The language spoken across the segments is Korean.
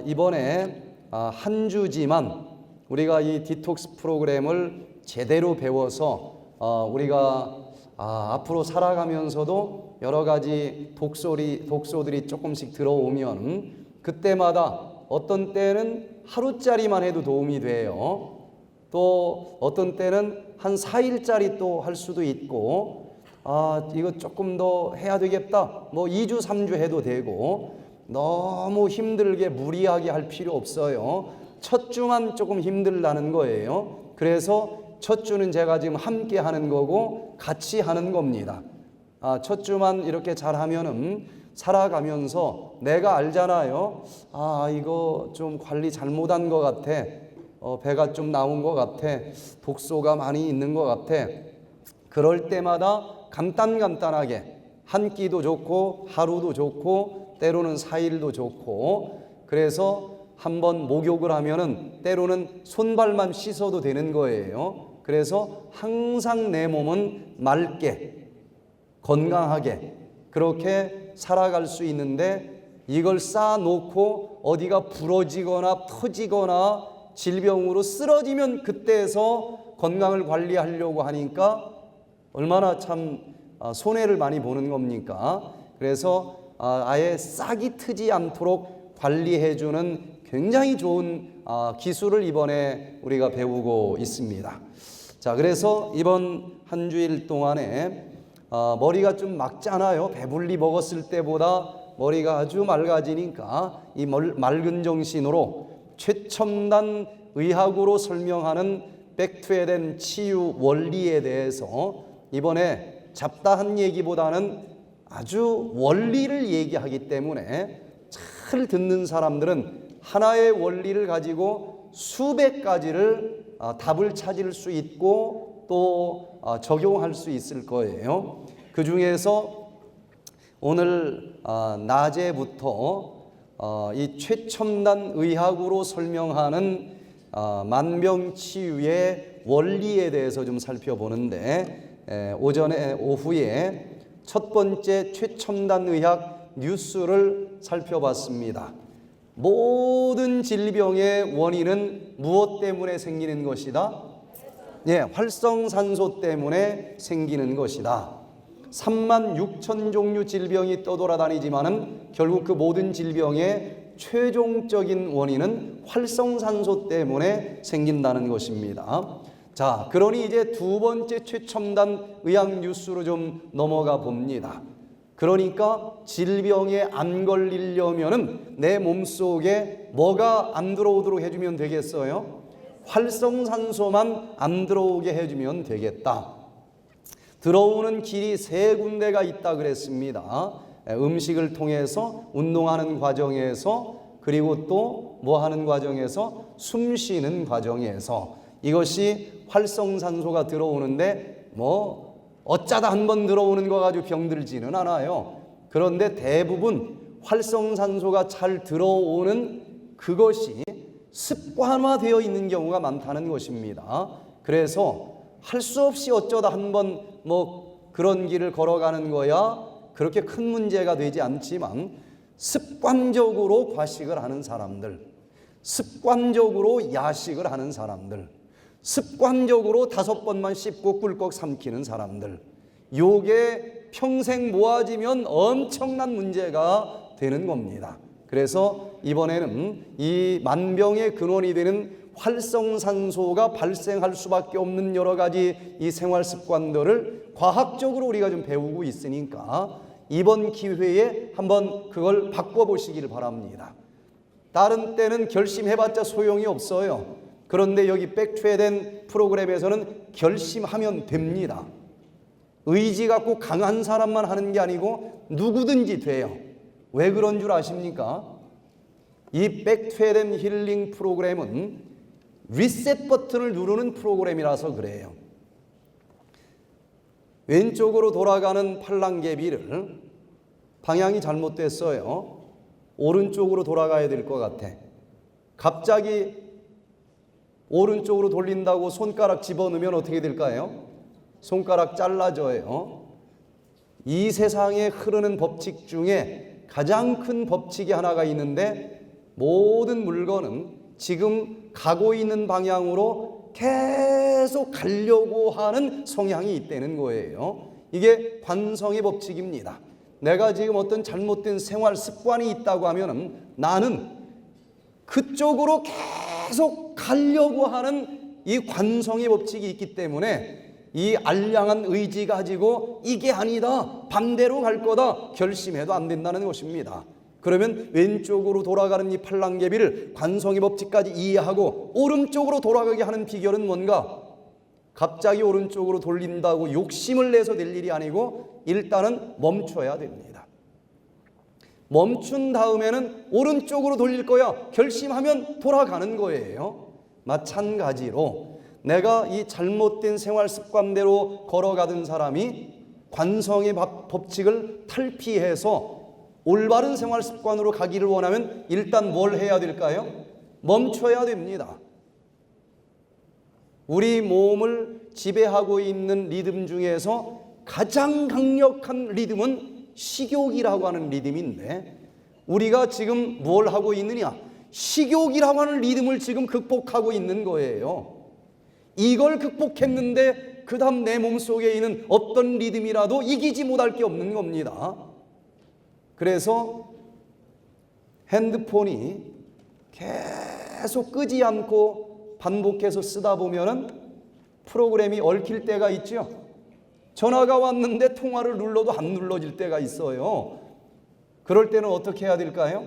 이번에 한 주지만 우리가 이 디톡스 프로그램을 제대로 배워서 우리가 앞으로 살아가면서도 여러 가지 독소들이 조금씩 들어오면 그때마다 어떤 때는 하루짜리만 해도 도움이 돼요. 또 어떤 때는 한 4일짜리 또 할 수도 있고, 이거 조금 더 해야 되겠다, 뭐 2주 3주 해도 되고, 너무 힘들게 무리하게 할 필요 없어요. 첫 주만 조금 힘들다는 거예요. 그래서 첫 주는 제가 지금 함께 하는 거고 같이 하는 겁니다. 첫 주만 이렇게 잘하면은 살아가면서 내가 알잖아요. 이거 좀 관리 잘못한 것 같아. 배가 좀 나온 것 같아. 독소가 많이 있는 것 같아. 그럴 때마다 간단하게 한 끼도 좋고 하루도 좋고 때로는 4일도 좋고, 그래서 한번 목욕을 하면은 때로는 손발만 씻어도 되는 거예요. 그래서 항상 내 몸은 맑게 건강하게 그렇게 살아갈 수 있는데, 이걸 쌓아놓고 어디가 부러지거나 터지거나 질병으로 쓰러지면 그때서 건강을 관리하려고 하니까 얼마나 참 손해를 많이 보는 겁니까? 그래서 아예 싹이 트지 않도록 관리해주는 굉장히 좋은 기술을 이번에 우리가 배우고 있습니다. 자, 그래서 이번 한 주일 동안에 머리가 좀 맑잖아요. 배불리 먹었을 때보다 머리가 아주 맑아지니까 이 맑은 정신으로 최첨단 의학으로 설명하는 백투에덴 치유 원리에 대해서 이번에 잡다한 얘기보다는 아주 원리를 얘기하기 때문에 잘 듣는 사람들은 하나의 원리를 가지고 수백 가지를 답을 찾을 수 있고 또 적용할 수 있을 거예요. 그 중에서 오늘 낮에부터 이 최첨단 의학으로 설명하는 만병치유의 원리에 대해서 좀 살펴보는데, 오후에 첫 번째 최첨단 의학 뉴스를 살펴봤습니다. 모든 질병의 원인은 무엇 때문에 생기는 것이다? 활성산소 때문에 생기는 것이다. 36,000 종류 질병이 떠돌아다니지만은 결국 그 모든 질병의 최종적인 원인은 활성산소 때문에 생긴다는 것입니다. 자, 그러니 이제 두 번째 최첨단 의학 뉴스로 좀 넘어가 봅니다. 그러니까 질병에 안 걸리려면은 내 몸속에 뭐가 안 들어오도록 해주면 되겠어요? 활성산소만 안 들어오게 해주면 되겠다. 들어오는 길이 세 군데가 있다 그랬습니다. 음식을 통해서, 운동하는 과정에서, 그리고 또 뭐 하는 과정에서? 숨 쉬는 과정에서. 이것이 활성산소가 들어오는데 어쩌다 한번 들어오는 거 가지고 병들지는 않아요. 그런데 대부분 활성산소가 잘 들어오는 그것이 습관화되어 있는 경우가 많다는 것입니다. 그래서 할 수 없이 어쩌다 한번 그런 길을 걸어가는 거야 그렇게 큰 문제가 되지 않지만, 습관적으로 과식을 하는 사람들, 습관적으로 야식을 하는 사람들, 습관적으로 5번만 씹고 꿀꺽 삼키는 사람들, 요게 평생 모아지면 엄청난 문제가 되는 겁니다. 그래서 이번에는 이 만병의 근원이 되는 활성산소가 발생할 수밖에 없는 여러 가지 이 생활 습관들을 과학적으로 우리가 좀 배우고 있으니까 이번 기회에 한번 그걸 바꿔보시길 바랍니다. 다른 때는 결심해봤자 소용이 없어요. 그런데 여기 백투에덴 프로그램에서는 결심하면 됩니다. 의지 갖고 강한 사람만 하는 게 아니고 누구든지 돼요. 왜 그런 줄 아십니까? 이 백투에덴 힐링 프로그램은 리셋 버튼을 누르는 프로그램이라서 그래요. 왼쪽으로 돌아가는 팔랑개비를 방향이 잘못됐어요. 오른쪽으로 돌아가야 될 것 같아. 갑자기 오른쪽으로 돌린다고 손가락 집어넣으면 어떻게 될까요? 손가락 잘라져요. 이 세상에 흐르는 법칙 중에 가장 큰 법칙이 하나가 있는데 모든 물건은 지금 가고 있는 방향으로 계속 가려고 하는 성향이 있다는 거예요. 이게 관성의 법칙입니다. 내가 지금 어떤 잘못된 생활 습관이 있다고 하면은 나는 그쪽으로 계속 가려고 하는 이 관성의 법칙이 있기 때문에 이 알량한 의지 가지고 이게 아니다, 반대로 갈 거다 결심해도 안 된다는 것입니다. 그러면 왼쪽으로 돌아가는 이 팔랑개비를 관성의 법칙까지 이해하고 오른쪽으로 돌아가게 하는 비결은 뭔가? 갑자기 오른쪽으로 돌린다고 욕심을 내서 될 일이 아니고 일단은 멈춰야 됩니다. 멈춘 다음에는 오른쪽으로 돌릴 거야 결심하면 돌아가는 거예요. 마찬가지로 내가 이 잘못된 생활 습관대로 걸어가던 사람이 관성의 법칙을 탈피해서 올바른 생활 습관으로 가기를 원하면 일단 뭘 해야 될까요? 멈춰야 됩니다. 우리 몸을 지배하고 있는 리듬 중에서 가장 강력한 리듬은 식욕이라고 하는 리듬인데 우리가 지금 뭘 하고 있느냐? 식욕이라고 하는 리듬을 지금 극복하고 있는 거예요. 이걸 극복했는데 그 다음 내 몸속에 있는 어떤 리듬이라도 이기지 못할 게 없는 겁니다. 그래서 핸드폰이 계속 끄지 않고 반복해서 쓰다 보면은 프로그램이 얽힐 때가 있죠. 전화가 왔는데 통화를 눌러도 안 눌러질 때가 있어요. 그럴 때는 어떻게 해야 될까요?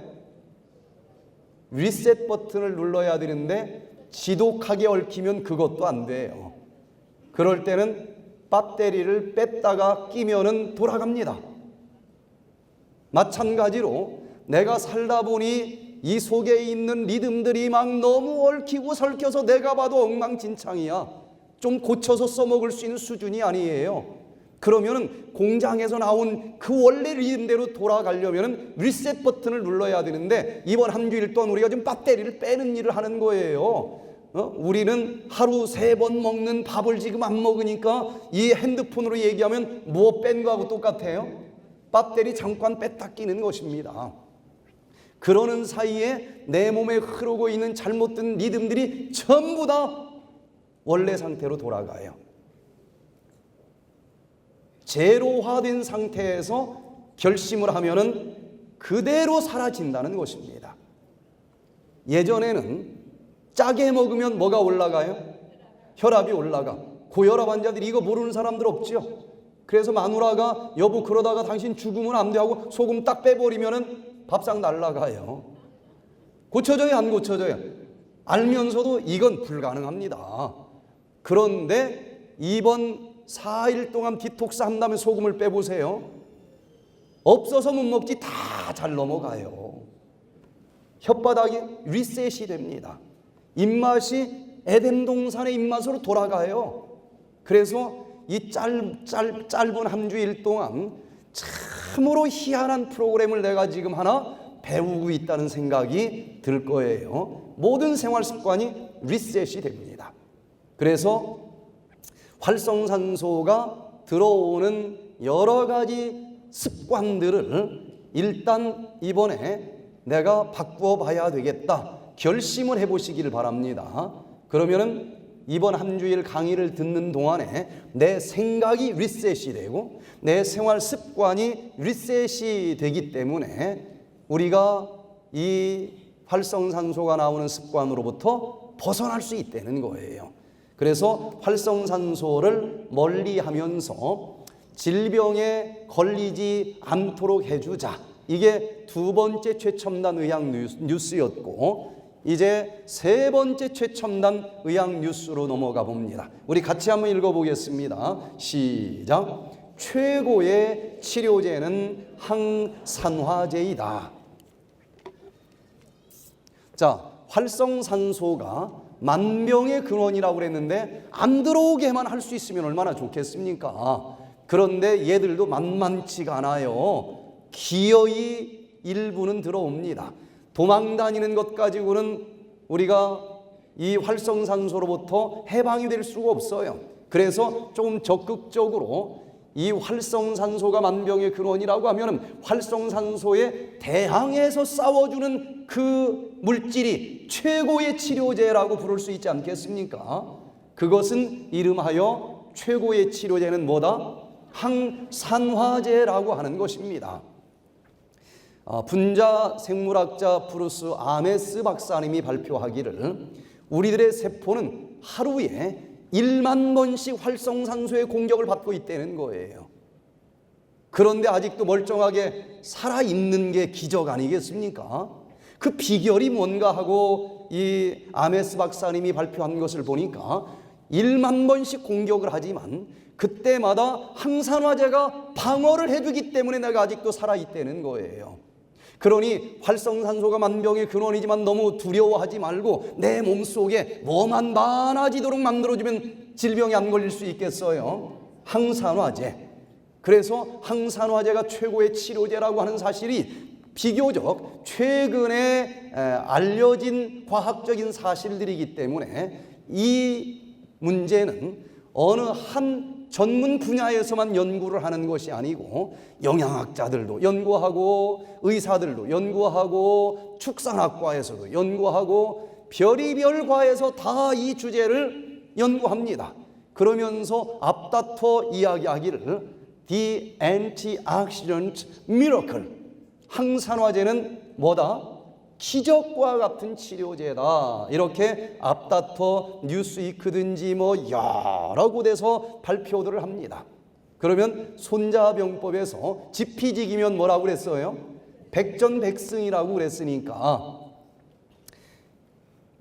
리셋 버튼을 눌러야 되는데 지독하게 얽히면 그것도 안 돼요. 그럴 때는 배터리를 뺐다가 끼면은 돌아갑니다. 마찬가지로 내가 살다 보니 이 속에 있는 리듬들이 막 너무 얽히고 설켜서 내가 봐도 엉망진창이야. 좀 고쳐서 써먹을 수 있는 수준이 아니에요. 그러면은 공장에서 나온 그 원래 리듬대로 돌아가려면은 리셋 버튼을 눌러야 되는데 이번 한 주일 동안 우리가 좀 배터리를 빼는 일을 하는 거예요. 우리는 하루 3번 먹는 밥을 지금 안 먹으니까 이 핸드폰으로 얘기하면 뭐 뺀 거하고 똑같아요. 배터리 잠깐 뺐다 끼는 것입니다. 그러는 사이에 내 몸에 흐르고 있는 잘못된 리듬들이 전부 다 원래 상태로 돌아가요. 제로화된 상태에서 결심을 하면은 그대로 사라진다는 것입니다. 예전에는 짜게 먹으면 뭐가 올라가요? 혈압이 올라가. 고혈압 환자들이 이거 모르는 사람들 없죠? 그래서 마누라가 여보 그러다가 당신 죽으면 안 돼 하고 소금 딱 빼버리면은 밥상 날라가요. 고쳐져요? 안 고쳐져요? 알면서도 이건 불가능합니다. 그런데 이번 4일 동안 디톡스 한다면 소금을 빼보세요. 없어서 못 먹지 다 잘 넘어가요. 혓바닥이 리셋이 됩니다. 입맛이 에덴 동산의 입맛으로 돌아가요. 그래서 이 짧은 한 주일 동안 참으로 희한한 프로그램을 내가 지금 하나 배우고 있다는 생각이 들 거예요. 모든 생활 습관이 리셋이 됩니다. 그래서 활성산소가 들어오는 여러 가지 습관들을 일단 이번에 내가 바꾸어 봐야 되겠다 결심을 해보시길 바랍니다. 그러면은 이번 한 주일 강의를 듣는 동안에 내 생각이 리셋이 되고 내 생활 습관이 리셋이 되기 때문에 우리가 이 활성산소가 나오는 습관으로부터 벗어날 수 있다는 거예요. 그래서 활성산소를 멀리하면서 질병에 걸리지 않도록 해주자. 이게 두 번째 최첨단 의학 뉴스였고 이제 세 번째 최첨단 의학 뉴스로 넘어가 봅니다. 우리 같이 한번 읽어보겠습니다. 시작. 최고의 치료제는 항산화제이다. 자, 활성산소가 만병의 근원이라고 그랬는데 안 들어오게만 할 수 있으면 얼마나 좋겠습니까? 그런데 얘들도 만만치가 않아요. 기어이 일부는 들어옵니다. 도망다니는 것 가지고는 우리가 이 활성산소로부터 해방이 될 수가 없어요. 그래서 조금 적극적으로 이 활성산소가 만병의 근원이라고 하면 활성산소에 대항해서 싸워주는 그 물질이 최고의 치료제라고 부를 수 있지 않겠습니까? 그것은 이름하여 최고의 치료제는 뭐다? 항산화제라고 하는 것입니다. 분자 생물학자 브루스 아메스 박사님이 발표하기를 우리들의 세포는 하루에 1만 번씩 활성산소의 공격을 받고 있다는 거예요. 그런데 아직도 멀쩡하게 살아있는 게 기적 아니겠습니까? 그 비결이 뭔가 하고 이 아메스 박사님이 발표한 것을 보니까 1만 번씩 공격을 하지만 그때마다 항산화제가 방어를 해주기 때문에 내가 아직도 살아있다는 거예요. 그러니 활성산소가 만병의 근원이지만 너무 두려워하지 말고 내 몸속에 뭐만 많아지도록 만들어주면 질병이 안 걸릴 수 있겠어요? 항산화제. 그래서 항산화제가 최고의 치료제라고 하는 사실이 비교적 최근에 알려진 과학적인 사실들이기 때문에 이 문제는 어느 한 전문 분야에서만 연구를 하는 것이 아니고 영양학자들도 연구하고 의사들도 연구하고 축산학과에서도 연구하고 별의별 과에서 다 이 주제를 연구합니다. 그러면서 앞다퉈 이야기하기를 The Antioxidant Miracle, 항산화제는 뭐다? 기적과 같은 치료제다. 이렇게 앞다퉈 뉴스위크든지 뭐 여러 곳에서 발표들을 합니다. 그러면 손자병법에서 지피지기면 뭐라고 그랬어요? 백전백승이라고 그랬으니까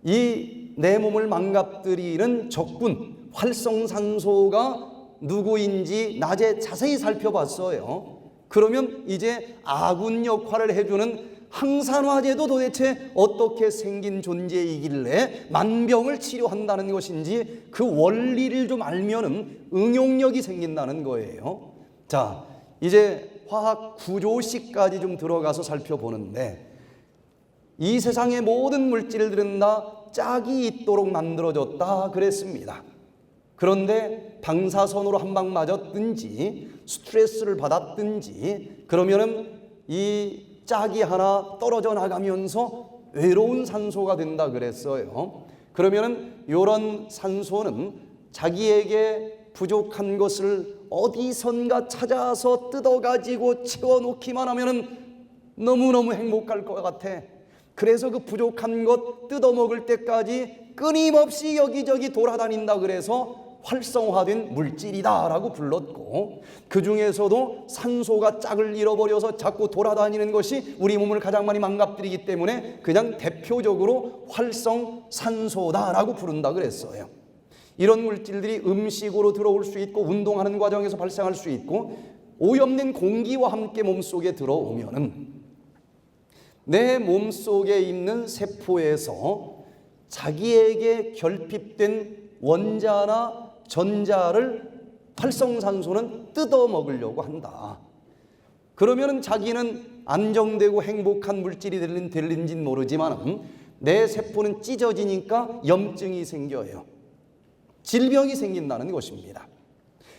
이 내 몸을 망가뜨리는 적군 활성산소가 누구인지 낮에 자세히 살펴봤어요. 그러면 이제 아군 역할을 해주는 항산화제도 도대체 어떻게 생긴 존재이길래 만병을 치료한다는 것인지 그 원리를 좀 알면은 응용력이 생긴다는 거예요. 자, 이제 화학 구조식까지 좀 들어가서 살펴보는데 이 세상의 모든 물질들은 다 짝이 있도록 만들어졌다 그랬습니다. 그런데 방사선으로 한 방 맞았든지 스트레스를 받았든지 그러면은 이 짝이 하나 떨어져 나가면서 외로운 산소가 된다 그랬어요. 그러면은 이런 산소는 자기에게 부족한 것을 어디선가 찾아서 뜯어가지고 채워놓기만 하면은 너무너무 행복할 것 같아. 그래서 그 부족한 것 뜯어먹을 때까지 끊임없이 여기저기 돌아다닌다 그래서 활성화된 물질이다라고 불렀고 그 중에서도 산소가 짝을 잃어버려서 자꾸 돌아다니는 것이 우리 몸을 가장 많이 망가뜨리기 때문에 그냥 대표적으로 활성산소다라고 부른다 그랬어요. 이런 물질들이 음식으로 들어올 수 있고 운동하는 과정에서 발생할 수 있고 오염된 공기와 함께 몸속에 들어오면은 내 몸속에 있는 세포에서 자기에게 결핍된 원자나 전자를 활성산소는 뜯어먹으려고 한다. 그러면 자기는 안정되고 행복한 물질이 될는지는 모르지만 내 세포는 찢어지니까 염증이 생겨요. 질병이 생긴다는 것입니다.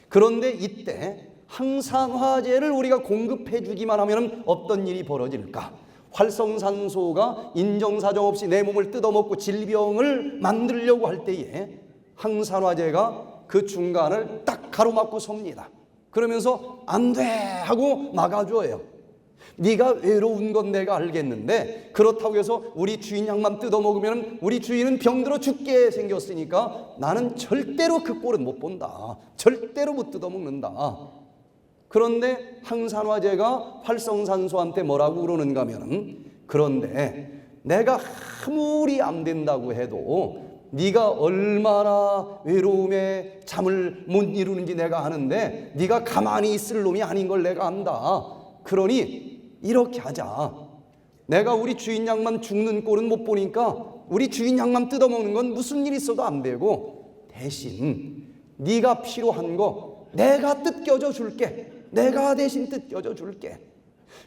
그런데 이때 항산화제를 우리가 공급해 주기만 하면 어떤 일이 벌어질까? 활성산소가 인정사정 없이 내 몸을 뜯어먹고 질병을 만들려고 할 때에 항산화제가 그 중간을 딱 가로막고 섭니다. 그러면서 안 돼 하고 막아줘요. 네가 외로운 건 내가 알겠는데 그렇다고 해서 우리 주인 양만 뜯어먹으면 우리 주인은 병들어 죽게 생겼으니까 나는 절대로 그 꼴은 못 본다. 절대로 못 뜯어먹는다. 그런데 항산화제가 활성산소한테 뭐라고 그러는가 하면 그런데 내가 아무리 안 된다고 해도 네가 얼마나 외로움에 잠을 못 이루는지 내가 아는데 네가 가만히 있을 놈이 아닌 걸 내가 안다. 그러니 이렇게 하자. 내가 우리 주인 양만 죽는 꼴은 못 보니까 우리 주인 양만 뜯어먹는 건 무슨 일 있어도 안 되고 대신 네가 필요한 거 내가 뜯겨줘 줄게. 내가 대신 뜯겨줘 줄게.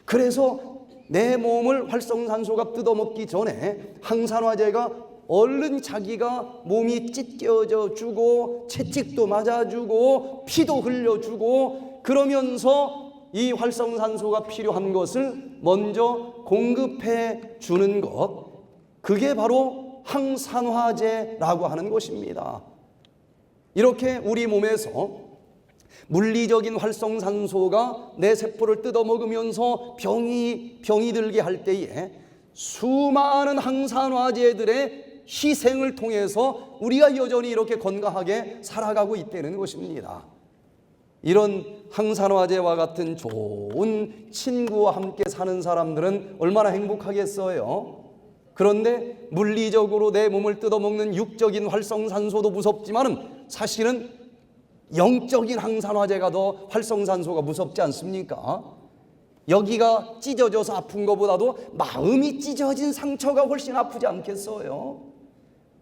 그래서 내 몸을 활성산소가 뜯어먹기 전에 항산화제가 얼른 자기가 몸이 찢겨져 주고 채찍도 맞아주고 피도 흘려주고 그러면서 이 활성산소가 필요한 것을 먼저 공급해 주는 것, 그게 바로 항산화제라고 하는 것입니다. 이렇게 우리 몸에서 물리적인 활성산소가 내 세포를 뜯어먹으면서 병이 들게 할 때에 수많은 항산화제들의 희생을 통해서 우리가 여전히 이렇게 건강하게 살아가고 있다는 것입니다. 이런 항산화제와 같은 좋은 친구와 함께 사는 사람들은 얼마나 행복하겠어요. 그런데 물리적으로 내 몸을 뜯어먹는 육적인 활성산소도 무섭지만은 사실은 영적인 항산화제가 더 활성산소가 무섭지 않습니까? 여기가 찢어져서 아픈 것보다도 마음이 찢어진 상처가 훨씬 아프지 않겠어요?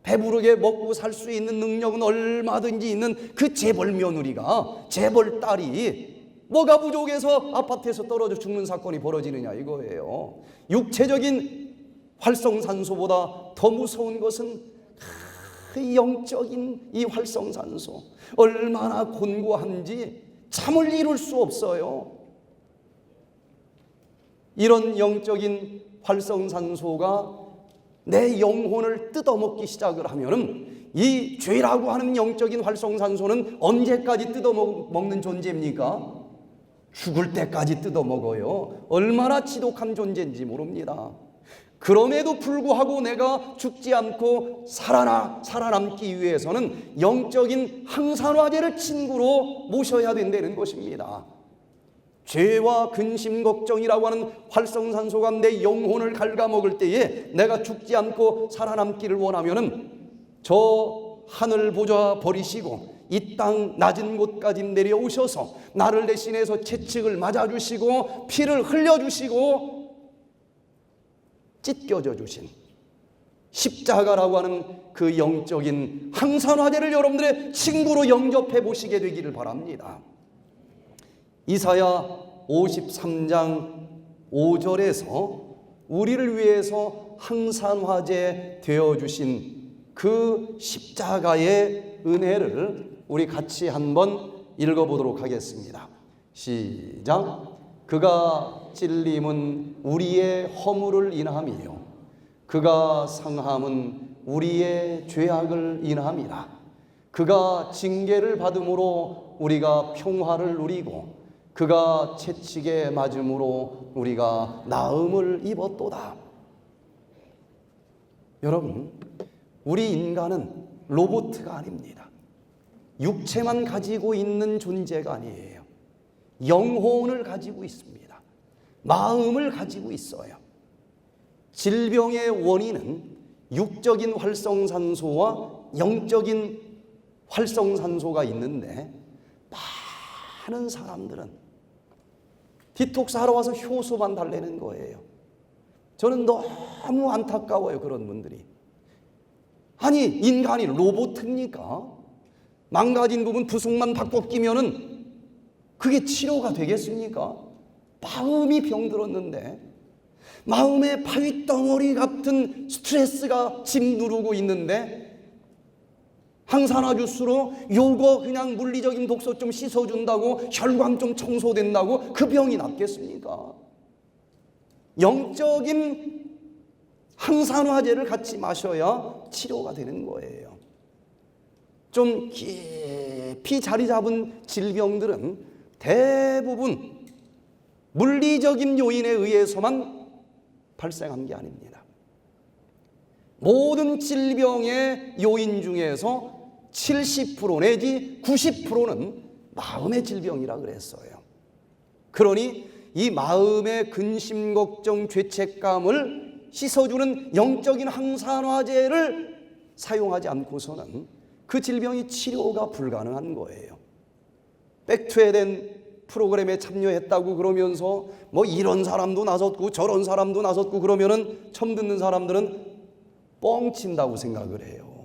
배부르게 먹고 살 수 있는 능력은 얼마든지 있는 그 재벌 며느리가, 재벌 딸이 뭐가 부족해서 아파트에서 떨어져 죽는 사건이 벌어지느냐 이거예요. 육체적인 활성산소보다 더 무서운 것은 그 영적인 이 활성산소, 얼마나 곤고한지 참을 이룰 수 없어요. 이런 영적인 활성산소가 내 영혼을 뜯어먹기 시작을 하면은 이 죄라고 하는 영적인 활성산소는 언제까지 뜯어먹는 존재입니까? 죽을 때까지 뜯어먹어요. 얼마나 지독한 존재인지 모릅니다. 그럼에도 불구하고 내가 죽지 않고 살아남기 위해서는 영적인 항산화제를 친구로 모셔야 된다는 것입니다. 죄와 근심 걱정이라고 하는 활성산소가 내 영혼을 갉아먹을 때에 내가 죽지 않고 살아남기를 원하면은 저 하늘 보좌 버리시고 이 땅 낮은 곳까지 내려오셔서 나를 대신해서 채찍을 맞아주시고 피를 흘려주시고 찢겨져 주신 십자가라고 하는 그 영적인 항산화제를 여러분들의 친구로 영접해 보시게 되기를 바랍니다. 이사야 53장 5절에서 우리를 위해서 항산화제 되어주신 그 십자가의 은혜를 우리 같이 한번 읽어보도록 하겠습니다. 시작. 그가 찔림은 우리의 허물을 인함이요 그가 상함은 우리의 죄악을 인함이라. 그가 징계를 받음으로 우리가 평화를 누리고 그가 채찍에 맞음으로 우리가 나음을 입었도다. 여러분, 우리 인간은 로봇가 아닙니다. 육체만 가지고 있는 존재가 아니에요. 영혼을 가지고 있습니다. 마음을 가지고 있어요. 질병의 원인은 육적인 활성산소와 영적인 활성산소가 있는데 많은 사람들은 디톡스 하러 와서 효소만 달래는 거예요. 저는 너무 안타까워요. 그런 분들이. 아니, 인간이 로봇입니까? 망가진 부분 부속만 바꿔 끼면은 그게 치료가 되겠습니까? 마음이 병들었는데 마음에 바위덩어리 같은 스트레스가 짐 누르고 있는데 항산화 주스로 요거 그냥 물리적인 독소 좀 씻어준다고 혈관 좀 청소된다고 그 병이 낫겠습니까? 영적인 항산화제를 같이 마셔야 치료가 되는 거예요. 좀 깊이 자리 잡은 질병들은 대부분 물리적인 요인에 의해서만 발생한 게 아닙니다. 모든 질병의 요인 중에서 70% 내지 90%는 마음의 질병이라 그랬어요. 그러니 이 마음의 근심, 걱정, 죄책감을 씻어주는 영적인 항산화제를 사용하지 않고서는 그 질병이 치료가 불가능한 거예요. 백투에덴 프로그램에 참여했다고 그러면서 뭐 이런 사람도 나섰고 저런 사람도 나섰고 그러면은 처음 듣는 사람들은 뻥친다고 생각을 해요.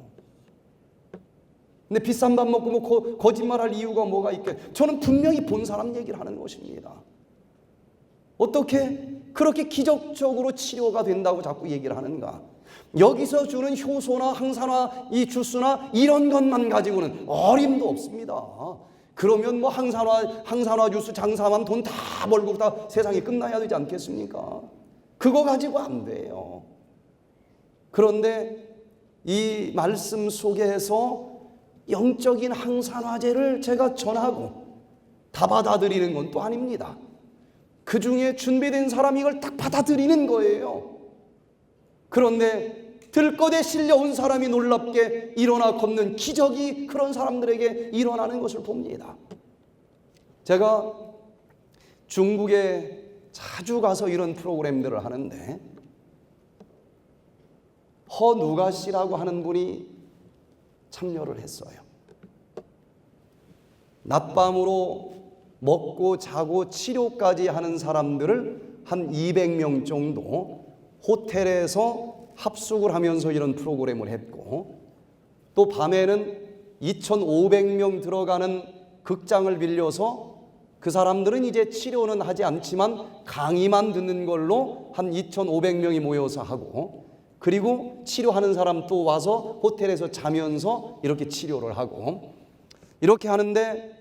근데 비싼 밥 먹고 뭐 거짓말할 이유가 뭐가 있겠어요? 저는 분명히 본 사람 얘기를 하는 것입니다. 어떻게 그렇게 기적적으로 치료가 된다고 자꾸 얘기를 하는가? 여기서 주는 효소나 항산화 이 주스나 이런 것만 가지고는 어림도 없습니다. 그러면 뭐 항산화 주스 장사만 돈 다 벌고 다 세상이 끝나야 되지 않겠습니까? 그거 가지고 안 돼요. 그런데 이 말씀 속에서 영적인 항산화제를 제가 전하고 다 받아들이는 건 또 아닙니다. 그 중에 준비된 사람이 이걸 딱 받아들이는 거예요. 그런데 들것에 실려온 사람이 놀랍게 일어나 걷는 기적이 그런 사람들에게 일어나는 것을 봅니다. 제가 중국에 자주 가서 이런 프로그램들을 하는데 허누가 씨라고 하는 분이 참여를 했어요. 낮밤으로 먹고 자고 치료까지 하는 사람들을 한 200명 정도 호텔에서 합숙을 하면서 이런 프로그램을 했고, 또 밤에는 2,500명 들어가는 극장을 빌려서 그 사람들은 이제 치료는 하지 않지만 강의만 듣는 걸로 한 2,500명이 모여서 하고, 그리고 치료하는 사람 또 와서 호텔에서 자면서 이렇게 치료를 하고 이렇게 하는데,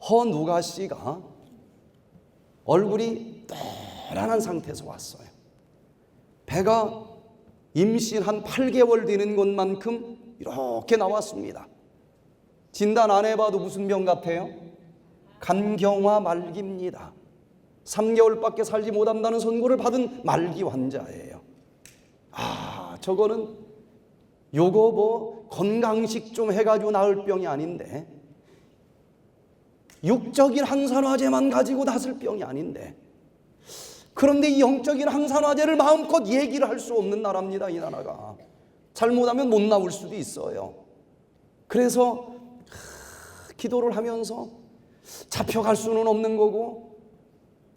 허누가 씨가 얼굴이 뻐란한 상태에서 왔어요. 배가 임신 한 8개월 되는 것만큼 이렇게 나왔습니다. 진단 안 해봐도 무슨 병 같아요? 간경화 말기입니다. 3개월밖에 살지 못한다는 선고를 받은 말기 환자예요. 저거는 요거 뭐 건강식 좀 해가지고 나을 병이 아닌데, 육적인 항산화제만 가지고 낫을 병이 아닌데, 그런데 이 영적인 항산화제를 마음껏 얘기를 할 수 없는 나라입니다. 이 나라가 잘못하면 못 나올 수도 있어요. 그래서 기도를 하면서 잡혀갈 수는 없는 거고,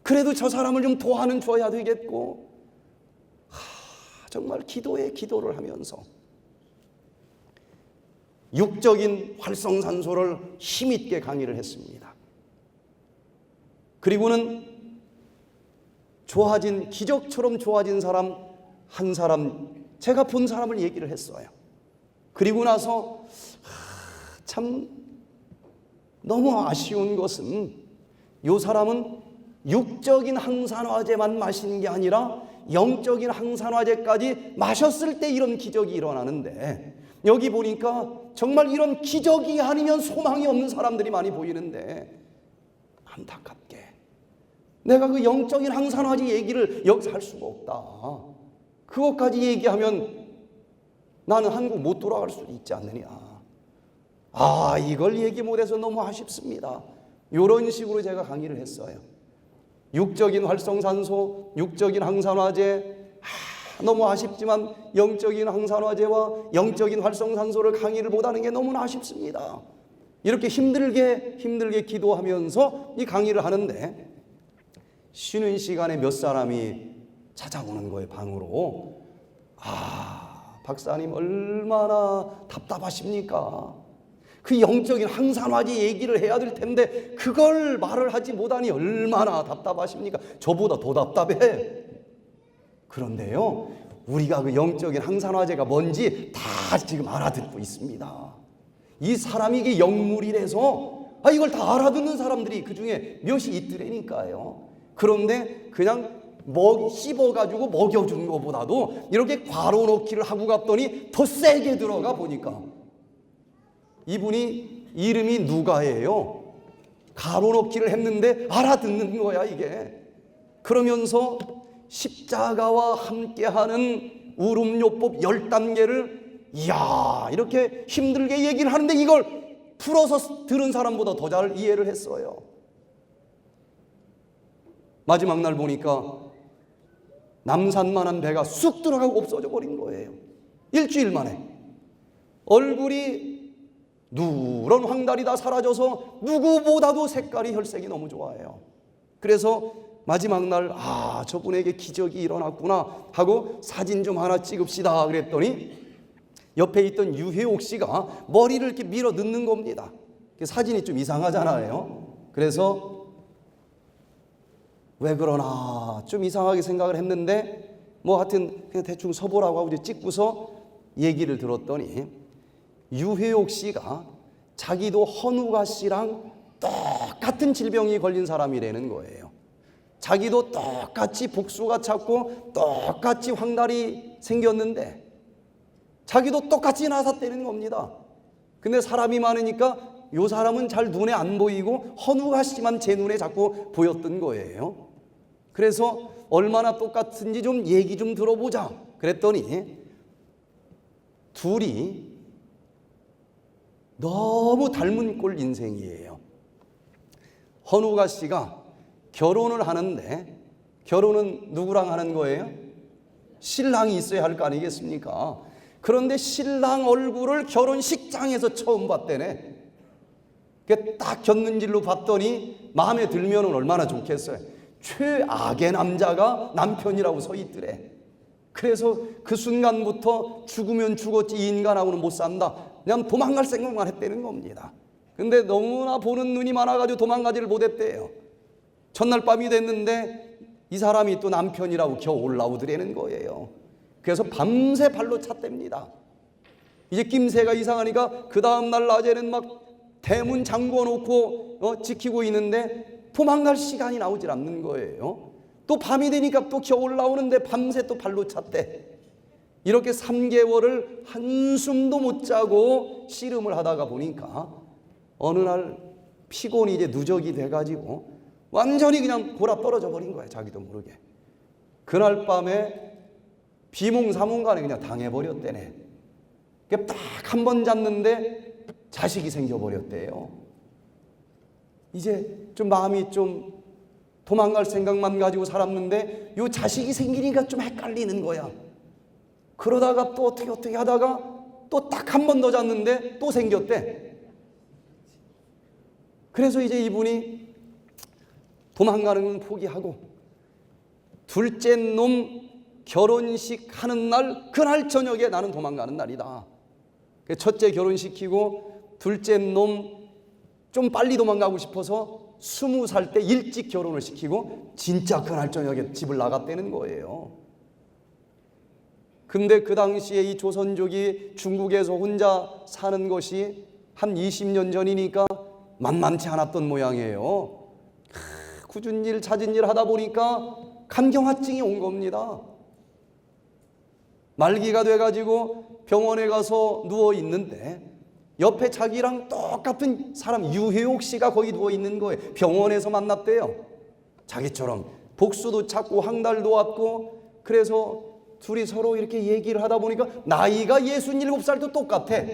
그래도 저 사람을 좀 도와는 줘야 되겠고, 정말 기도를 하면서 육적인 활성산소를 힘있게 강의를 했습니다. 그리고는 기적처럼 좋아진 사람 한 사람, 제가 본 사람을 얘기를 했어요. 그리고 나서 참 너무 아쉬운 것은 이 사람은 육적인 항산화제만 마신 게 아니라 영적인 항산화제까지 마셨을 때 이런 기적이 일어나는데, 여기 보니까 정말 이런 기적이 아니면 소망이 없는 사람들이 많이 보이는데, 안타깝게 내가 그 영적인 항산화제 얘기를 여기서 할 수가 없다. 그것까지 얘기하면 나는 한국 못 돌아갈 수도 있지 않느냐. 이걸 얘기 못해서 너무 아쉽습니다. 이런 식으로 제가 강의를 했어요. 육적인 활성산소, 육적인 항산화제, 너무 아쉽지만 영적인 항산화제와 영적인 활성산소를 강의를 못하는 게 너무나 아쉽습니다. 이렇게 힘들게 기도하면서 이 강의를 하는데, 쉬는 시간에 몇 사람이 찾아오는 거예요, 방으로. 박사님 얼마나 답답하십니까? 그 영적인 항산화제 얘기를 해야 될 텐데 그걸 말을 하지 못하니 얼마나 답답하십니까? 저보다 더 답답해. 그런데요, 우리가 그 영적인 항산화제가 뭔지 다 지금 알아듣고 있습니다. 이 사람이 이게 영물이라서 이걸 다 알아듣는 사람들이 그 중에 몇이 있더라니까요. 그런데 그냥 씹어가지고 먹여준 것보다도 이렇게 괄호넣기를 하고 갔더니 더 세게 들어가 보니까 이분이 이름이 누가예요. 괄호넣기를 했는데 알아듣는 거야 이게. 그러면서 십자가와 함께하는 울음요법 10단계를 이렇게 힘들게 얘기를 하는데 이걸 풀어서 들은 사람보다 더 잘 이해를 했어요. 마지막 날 보니까 남산만한 배가 쑥 들어가고 없어져 버린 거예요. 일주일 만에 얼굴이 누런 황달이 다 사라져서 누구보다도 색깔이 혈색이 너무 좋아요. 그래서 마지막 날 저분에게 기적이 일어났구나 하고 사진 좀 하나 찍읍시다 그랬더니 옆에 있던 유혜옥 씨가 머리를 이렇게 밀어 넣는 겁니다. 사진이 좀 이상하잖아요. 그래서 왜 그러나 좀 이상하게 생각을 했는데 하여튼 그냥 대충 서보라고 하고 이제 찍고서 얘기를 들었더니 유혜옥 씨가 자기도 헌우가 씨랑 똑같은 질병이 걸린 사람이라는 거예요. 자기도 똑같이 복수가 찼고 똑같이 황달이 생겼는데 자기도 똑같이 나섰다는 겁니다. 근데 사람이 많으니까 요 사람은 잘 눈에 안 보이고 헌우가 씨만 제 눈에 자꾸 보였던 거예요. 그래서 얼마나 똑같은지 좀 얘기 좀 들어보자 그랬더니 둘이 너무 닮은 꼴 인생이에요. 헌우가 씨가 결혼을 하는데 결혼은 누구랑 하는 거예요? 신랑이 있어야 할 거 아니겠습니까? 그런데 신랑 얼굴을 결혼식장에서 처음 봤대네. 딱 곁눈질로 봤더니 마음에 들면 얼마나 좋겠어요. 최악의 남자가 남편이라고 서 있더래. 그래서 그 순간부터 죽으면 죽었지 이 인간하고는 못 산다. 그냥 도망갈 생각만 했다는 겁니다. 근데 너무나 보는 눈이 많아가지고 도망가지를 못했대요. 첫날 밤이 됐는데 이 사람이 또 남편이라고 겨우 올라오더라는 거예요. 그래서 밤새 발로 찼답니다. 이제 낌새가 이상하니까 그 다음날 낮에는 막 대문 잠궈 놓고 지키고 있는데 도망갈 시간이 나오질 않는 거예요. 또 밤이 되니까 또 겨우 올라오는데 밤새 또 발로 찼대. 이렇게 3개월을 한숨도 못 자고 씨름을 하다가 보니까 어느 날 피곤이 이제 누적이 돼가지고 완전히 그냥 골아 떨어져 버린 거예요. 자기도 모르게. 그날 밤에 비몽사몽간에 그냥 당해버렸대네. 딱 한 번 잤는데 자식이 생겨버렸대요. 이제 좀 마음이 좀 도망갈 생각만 가지고 살았는데 요 자식이 생기니까 좀 헷갈리는 거야. 그러다가 또 어떻게 하다가 또 딱 한 번 더 잤는데 또 생겼대. 그래서 이제 이분이 도망가는 건 포기하고 둘째 놈 결혼식 하는 날 그날 저녁에 나는 도망가는 날이다. 첫째 결혼시키고 둘째 놈 좀 빨리 도망가고 싶어서 20살 때 일찍 결혼을 시키고 진짜 그날 저녁에 집을 나갔다는 거예요. 근데 그 당시에 이 조선족이 중국에서 혼자 사는 것이 한 20년 전이니까 만만치 않았던 모양이에요. 굳은 일 찾은 일 하다 보니까 간경화증이 온 겁니다. 말기가 돼가지고 병원에 가서 누워 있는데 옆에 자기랑 똑같은 사람 유혜옥 씨가 거기 누워 있는 거예요. 병원에서 만났대요. 자기처럼 복수도 찾고 황달도 왔고 그래서 둘이 서로 이렇게 얘기를 하다 보니까 나이가 67살도 똑같아.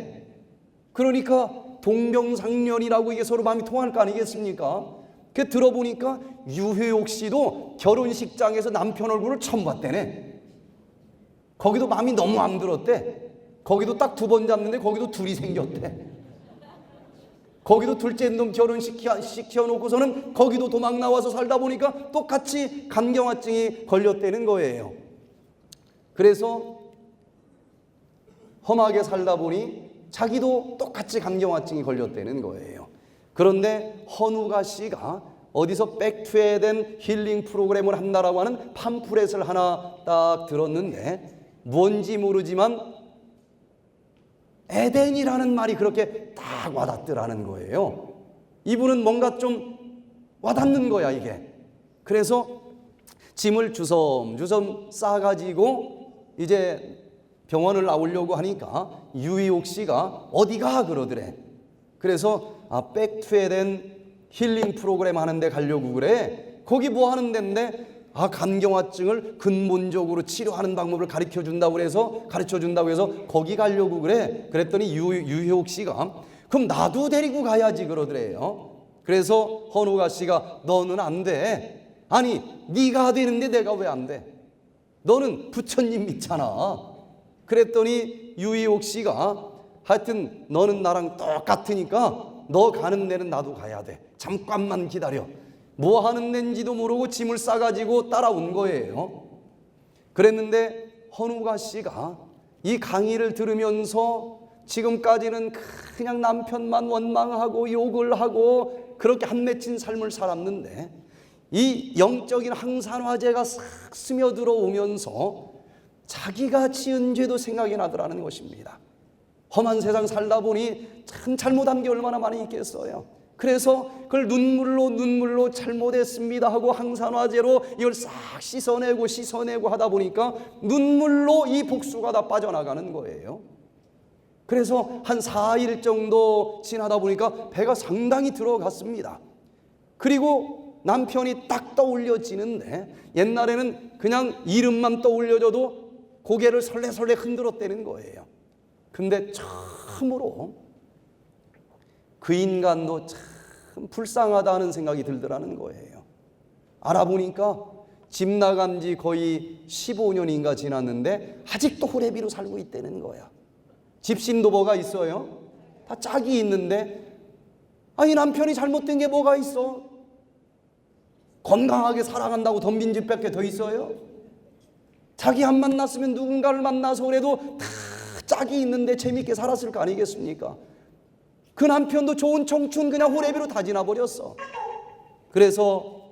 그러니까 동병상련이라고 이게 서로 마음이 통할 거 아니겠습니까? 그 들어보니까 유혜옥 씨도 결혼식장에서 남편 얼굴을 처음 봤대네. 거기도 마음이 너무 안 들었대. 거기도 딱 2번 잡는데 거기도 둘이 생겼대. 거기도 둘째 놈 결혼시켜놓고서는 거기도 도망 나와서 살다 보니까 똑같이 간경화증이 걸렸다는 거예요. 그래서 험하게 살다 보니 자기도 똑같이 간경화증이 걸렸다는 거예요. 그런데 헌우가 씨가 어디서 백투에덴 힐링 프로그램을 한다라고 하는 팜프렛을 하나 딱 들었는데 뭔지 모르지만 에덴이라는 말이 그렇게 딱 와닿더라는 거예요. 이분은 뭔가 좀 와닿는 거야 이게. 그래서 짐을 주섬주섬 싸가지고 이제 병원을 나오려고 하니까 유희옥 씨가 어디가 그러더래. 그래서 백투에덴 힐링 프로그램 하는데 가려고 그래. 거기 뭐 하는 데인데 간경화증을 근본적으로 치료하는 방법을 가르쳐 준다고 해서 거기 가려고 그래. 그랬더니 유혜옥 씨가 그럼 나도 데리고 가야지 그러더래요. 그래서 헌우가 씨가 너는 안 돼. 아니 네가 되는데 내가 왜 안 돼? 너는 부처님 믿잖아. 그랬더니 유희옥 씨가 하여튼 너는 나랑 똑같으니까 너 가는 데는 나도 가야 돼. 잠깐만 기다려. 뭐 하는 데인지도 모르고 짐을 싸가지고 따라온 거예요. 그랬는데 헌우가 씨가 이 강의를 들으면서 지금까지는 그냥 남편만 원망하고 욕을 하고 그렇게 한 맺힌 삶을 살았는데 이 영적인 항산화제가 싹 스며들어 오면서 자기가 지은 죄도 생각이 나더라는 것입니다. 험한 세상 살다 보니 참 잘못한 게 얼마나 많이 있겠어요. 그래서 그걸 눈물로 잘못했습니다 하고 항산화제로 이걸 싹 씻어내고 하다 보니까 눈물로 이 복수가 다 빠져나가는 거예요. 그래서 한 4일 정도 지나다 보니까 배가 상당히 들어갔습니다. 그리고 남편이 딱 떠올려지는데, 옛날에는 그냥 이름만 떠올려줘도 고개를 설레설레 흔들었다는 거예요. 근데 처음으로 그 인간도 참 불쌍하다는 생각이 들더라는 거예요. 알아보니까 집 나간 지 거의 15년인가 지났는데 아직도 호래비로 살고 있다는 거야. 집신도 뭐가 있어요? 다 짝이 있는데, 아니 남편이 잘못된 게 뭐가 있어? 건강하게 살아간다고 덤빈 집밖에 더 있어요? 자기 안 만났으면 누군가를 만나서 그래도 다 짝이 있는데 재밌게 살았을 거 아니겠습니까? 그 남편도 좋은 청춘 그냥 호래비로 다 지나버렸어. 그래서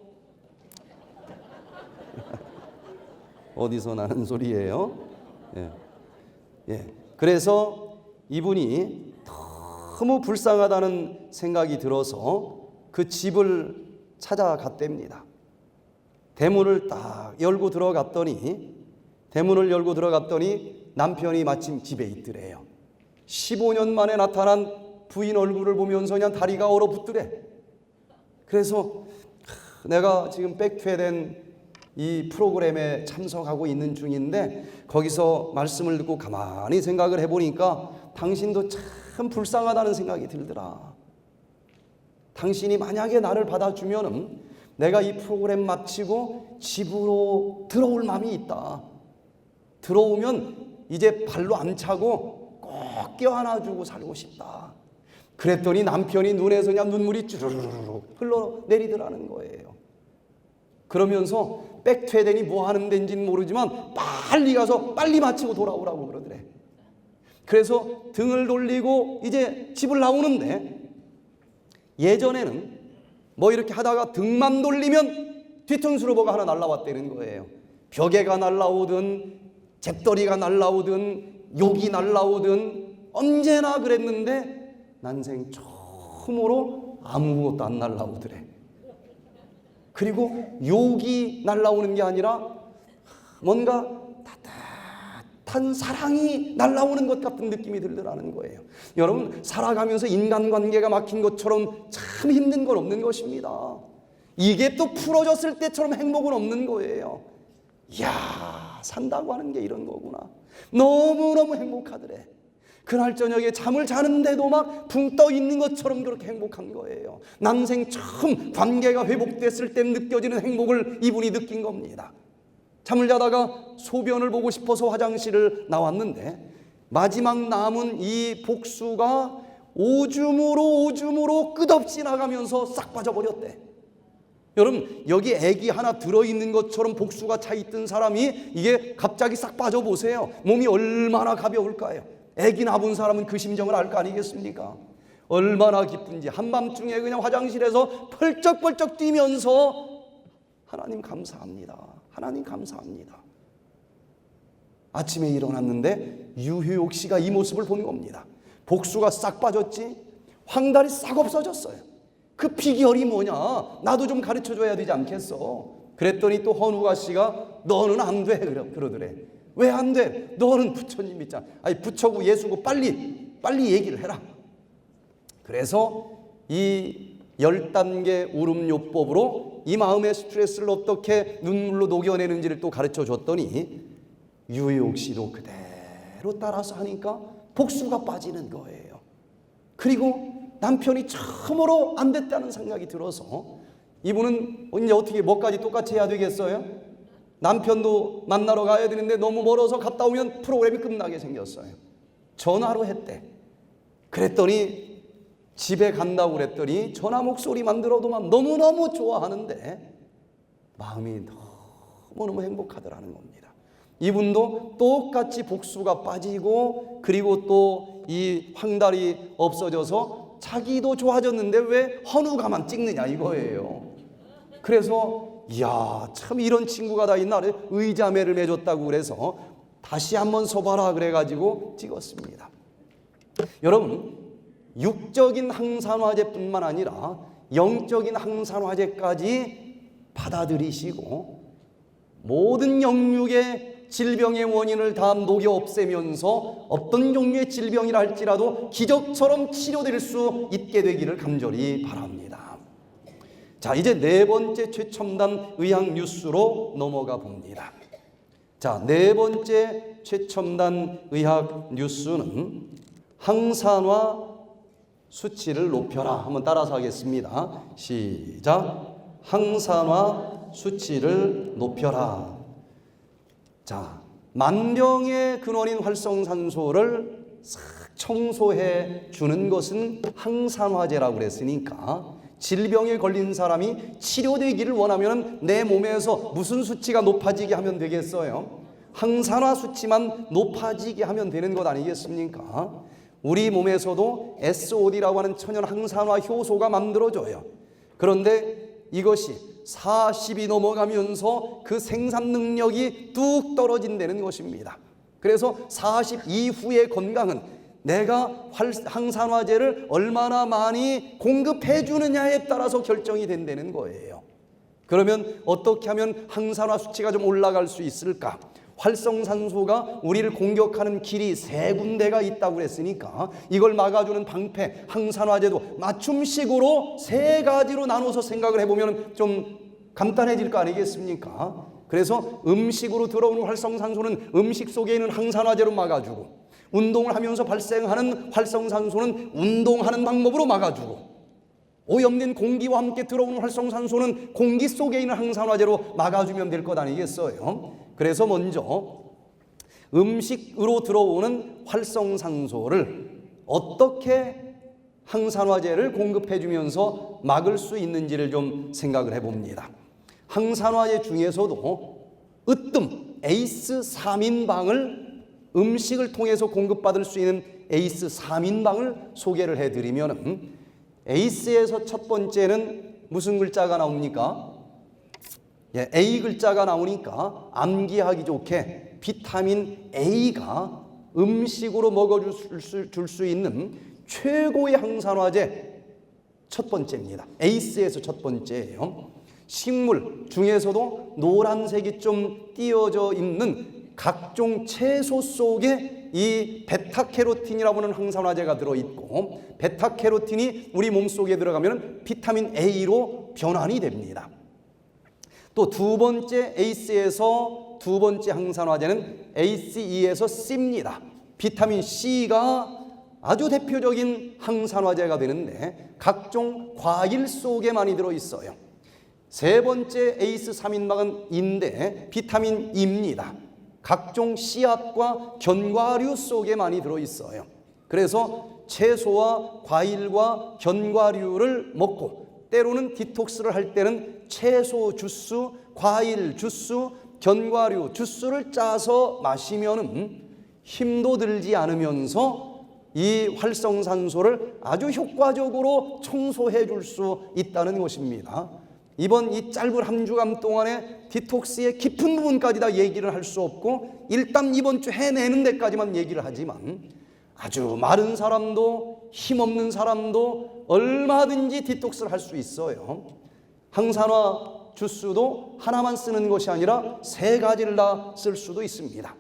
어디서 나는 소리예요? 그래서 이분이 너무 불쌍하다는 생각이 들어서 그 집을 찾아갔답니다. 대문을 딱 열고 들어갔더니 남편이 마침 집에 있더래요. 15년 만에 나타난 부인 얼굴을 보면서 그냥 다리가 얼어붙더래. 그래서 내가 지금 백퇴된 이 프로그램에 참석하고 있는 중인데, 거기서 말씀을 듣고 가만히 생각을 해보니까 당신도 참 불쌍하다는 생각이 들더라. 당신이 만약에 나를 받아주면은 내가 이 프로그램 마치고 집으로 들어올 마음이 있다. 들어오면 이제 발로 안 차고 꼭 껴안아주고 살고 싶다. 그랬더니 남편이 눈에서 그냥 눈물이 쭈르르르 흘러내리더라는 거예요. 그러면서 백퇴되니 뭐 하는 데인지는 모르지만 빨리 가서 빨리 마치고 돌아오라고 그러더래. 그래서 등을 돌리고 이제 집을 나오는데, 예전에는 뭐 이렇게 하다가 등만 돌리면 뒤통수로 뭐가 하나 날라왔다는 거예요. 벽에가 날라오든 잿더리가 날라오든 욕이 날라오든 언제나 그랬는데, 난생 처음으로 아무것도 안 날라오더래. 그리고 욕이 날라오는 게 아니라 뭔가 따뜻한 사랑이 날라오는 것 같은 느낌이 들더라는 거예요. 여러분, 살아가면서 인간관계가 막힌 것처럼 참 힘든 건 없는 것입니다. 이게 또 풀어졌을 때처럼 행복은 없는 거예요. 이야, 산다고 하는 게 이런 거구나. 너무너무 행복하더래. 그날 저녁에 잠을 자는데도 막 붕 떠 있는 것처럼 그렇게 행복한 거예요. 난생 처음 관계가 회복됐을 때 느껴지는 행복을 이분이 느낀 겁니다. 잠을 자다가 소변을 보고 싶어서 화장실을 나왔는데, 마지막 남은 이 복수가 오줌으로 끝없이 나가면서 싹 빠져버렸대. 여러분, 여기 애기 하나 들어있는 것처럼 복수가 차있던 사람이 이게 갑자기 싹 빠져보세요. 몸이 얼마나 가벼울까요? 애기 낳은 사람은 그 심정을 알 거 아니겠습니까? 얼마나 기쁜지 한밤중에 그냥 화장실에서 펄쩍펄쩍 뛰면서 하나님 감사합니다. 하나님 감사합니다. 아침에 일어났는데 유효옥 씨가 이 모습을 본 겁니다. 복수가 싹 빠졌지, 황달이 싹 없어졌어요. 그 비결이 뭐냐? 나도 좀 가르쳐줘야 되지 않겠어? 그랬더니 또 헌우가 씨가 너는 안 돼 그러더래. 왜 안 돼? 너는 부처님 있잖아. 아니 부처고 예수고 빨리 얘기를 해라. 그래서 이 10단계 울음요법으로 이 마음의 스트레스를 어떻게 눈물로 녹여내는지를 또 가르쳐 줬더니 유효옥 씨도 그대로 따라서 하니까 복수가 빠지는 거예요. 그리고 남편이 처음으로 안 됐다는 생각이 들어서 이분은 이제 어떻게 뭐까지 똑같이 해야 되겠어요? 남편도 만나러 가야 되는데 너무 멀어서 갔다 오면 프로그램이 끝나게 생겼어요. 전화로 했대. 그랬더니 집에 간다고 그랬더니 전화 목소리만 들어도 막 너무너무 좋아하는데 마음이 너무너무 행복하더라는 겁니다. 이분도 똑같이 복수가 빠지고 그리고 또 이 황달이 없어져서 자기도 좋아졌는데 왜 헌우가만 찍느냐 이거예요. 그래서 이야, 참 이런 친구가 다 있나? 의자매를 맺었다고 그래서 다시 한번 서봐라 그래가지고 찍었습니다. 여러분, 육적인 항산화제뿐만 아니라 영적인 항산화제까지 받아들이시고 모든 영육의 질병의 원인을 다 녹여 없애면서 어떤 종류의 질병이라 할지라도 기적처럼 치료될 수 있게 되기를 간절히 바랍니다. 자, 이제 네 번째 최첨단 의학 뉴스로 넘어가 봅니다. 자, 네 번째 최첨단 의학 뉴스는 항산화 수치를 높여라. 한번 따라서 하겠습니다. 시작. 항산화 수치를 높여라. 자, 만병의 근원인 활성산소를 싹 청소해 주는 것은 항산화제라고 그랬으니까 질병에 걸린 사람이 치료되기를 원하면 내 몸에서 무슨 수치가 높아지게 하면 되겠어요? 항산화 수치만 높아지게 하면 되는 것 아니겠습니까? 우리 몸에서도 SOD라고 하는 천연 항산화 효소가 만들어져요. 그런데 이것이 40이 넘어가면서 그 생산 능력이 뚝 떨어진다는 것입니다. 그래서 40 이후의 건강은 내가 항산화제를 얼마나 많이 공급해 주느냐에 따라서 결정이 된다는 거예요. 그러면 어떻게 하면 항산화 수치가 좀 올라갈 수 있을까? 활성산소가 우리를 공격하는 길이 세 군데가 있다고 그랬으니까 이걸 막아주는 방패 항산화제도 맞춤식으로 세 가지로 나눠서 생각을 해보면 좀 간단해질 거 아니겠습니까? 그래서 음식으로 들어오는 활성산소는 음식 속에 있는 항산화제로 막아주고, 운동을 하면서 발생하는 활성산소는 운동하는 방법으로 막아주고, 오염된 공기와 함께 들어오는 활성산소는 공기 속에 있는 항산화제로 막아주면 될 것 아니겠어요? 그래서 먼저 음식으로 들어오는 활성산소를 어떻게 항산화제를 공급해 주면서 막을 수 있는지를 좀 생각을 해봅니다. 항산화제 중에서도 으뜸 에이스 3인방을 음식을 통해서 공급받을 수 있는 에이스 3인방을 소개를 해드리면, 에이스에서 첫 번째는 무슨 글자가 나옵니까? A 글자가 나오니까 암기하기 좋게 비타민 A가 음식으로 먹어줄 수 있는 최고의 항산화제 첫 번째입니다. 에이스에서 첫 번째예요. 식물 중에서도 노란색이 좀 띄어져 있는 각종 채소 속에 이 베타캐로틴이라고 하는 항산화제가 들어있고, 베타캐로틴이 우리 몸속에 들어가면 비타민 A로 변환이 됩니다. 또 두 번째 에이스에서 두 번째 항산화제는 ACE에서 C입니다. 비타민 C가 아주 대표적인 항산화제가 되는데 각종 과일 속에 많이 들어있어요. 세 번째 에이스 3인방은 E인데 비타민 E입니다. 각종 씨앗과 견과류 속에 많이 들어있어요. 그래서 채소와 과일과 견과류를 먹고, 때로는 디톡스를 할 때는 채소 주스, 과일 주스, 견과류 주스를 짜서 마시면 힘도 들지 않으면서 이 활성산소를 아주 효과적으로 청소해 줄 수 있다는 것입니다. 이번 이 짧은 한 주간 동안에 디톡스의 깊은 부분까지 다 얘기를 할 수 없고, 일단 이번 주 해내는 데까지만 얘기를 하지만, 아주 마른 사람도 힘없는 사람도 얼마든지 디톡스를 할 수 있어요. 항산화 주스도 하나만 쓰는 것이 아니라 세 가지를 다 쓸 수도 있습니다.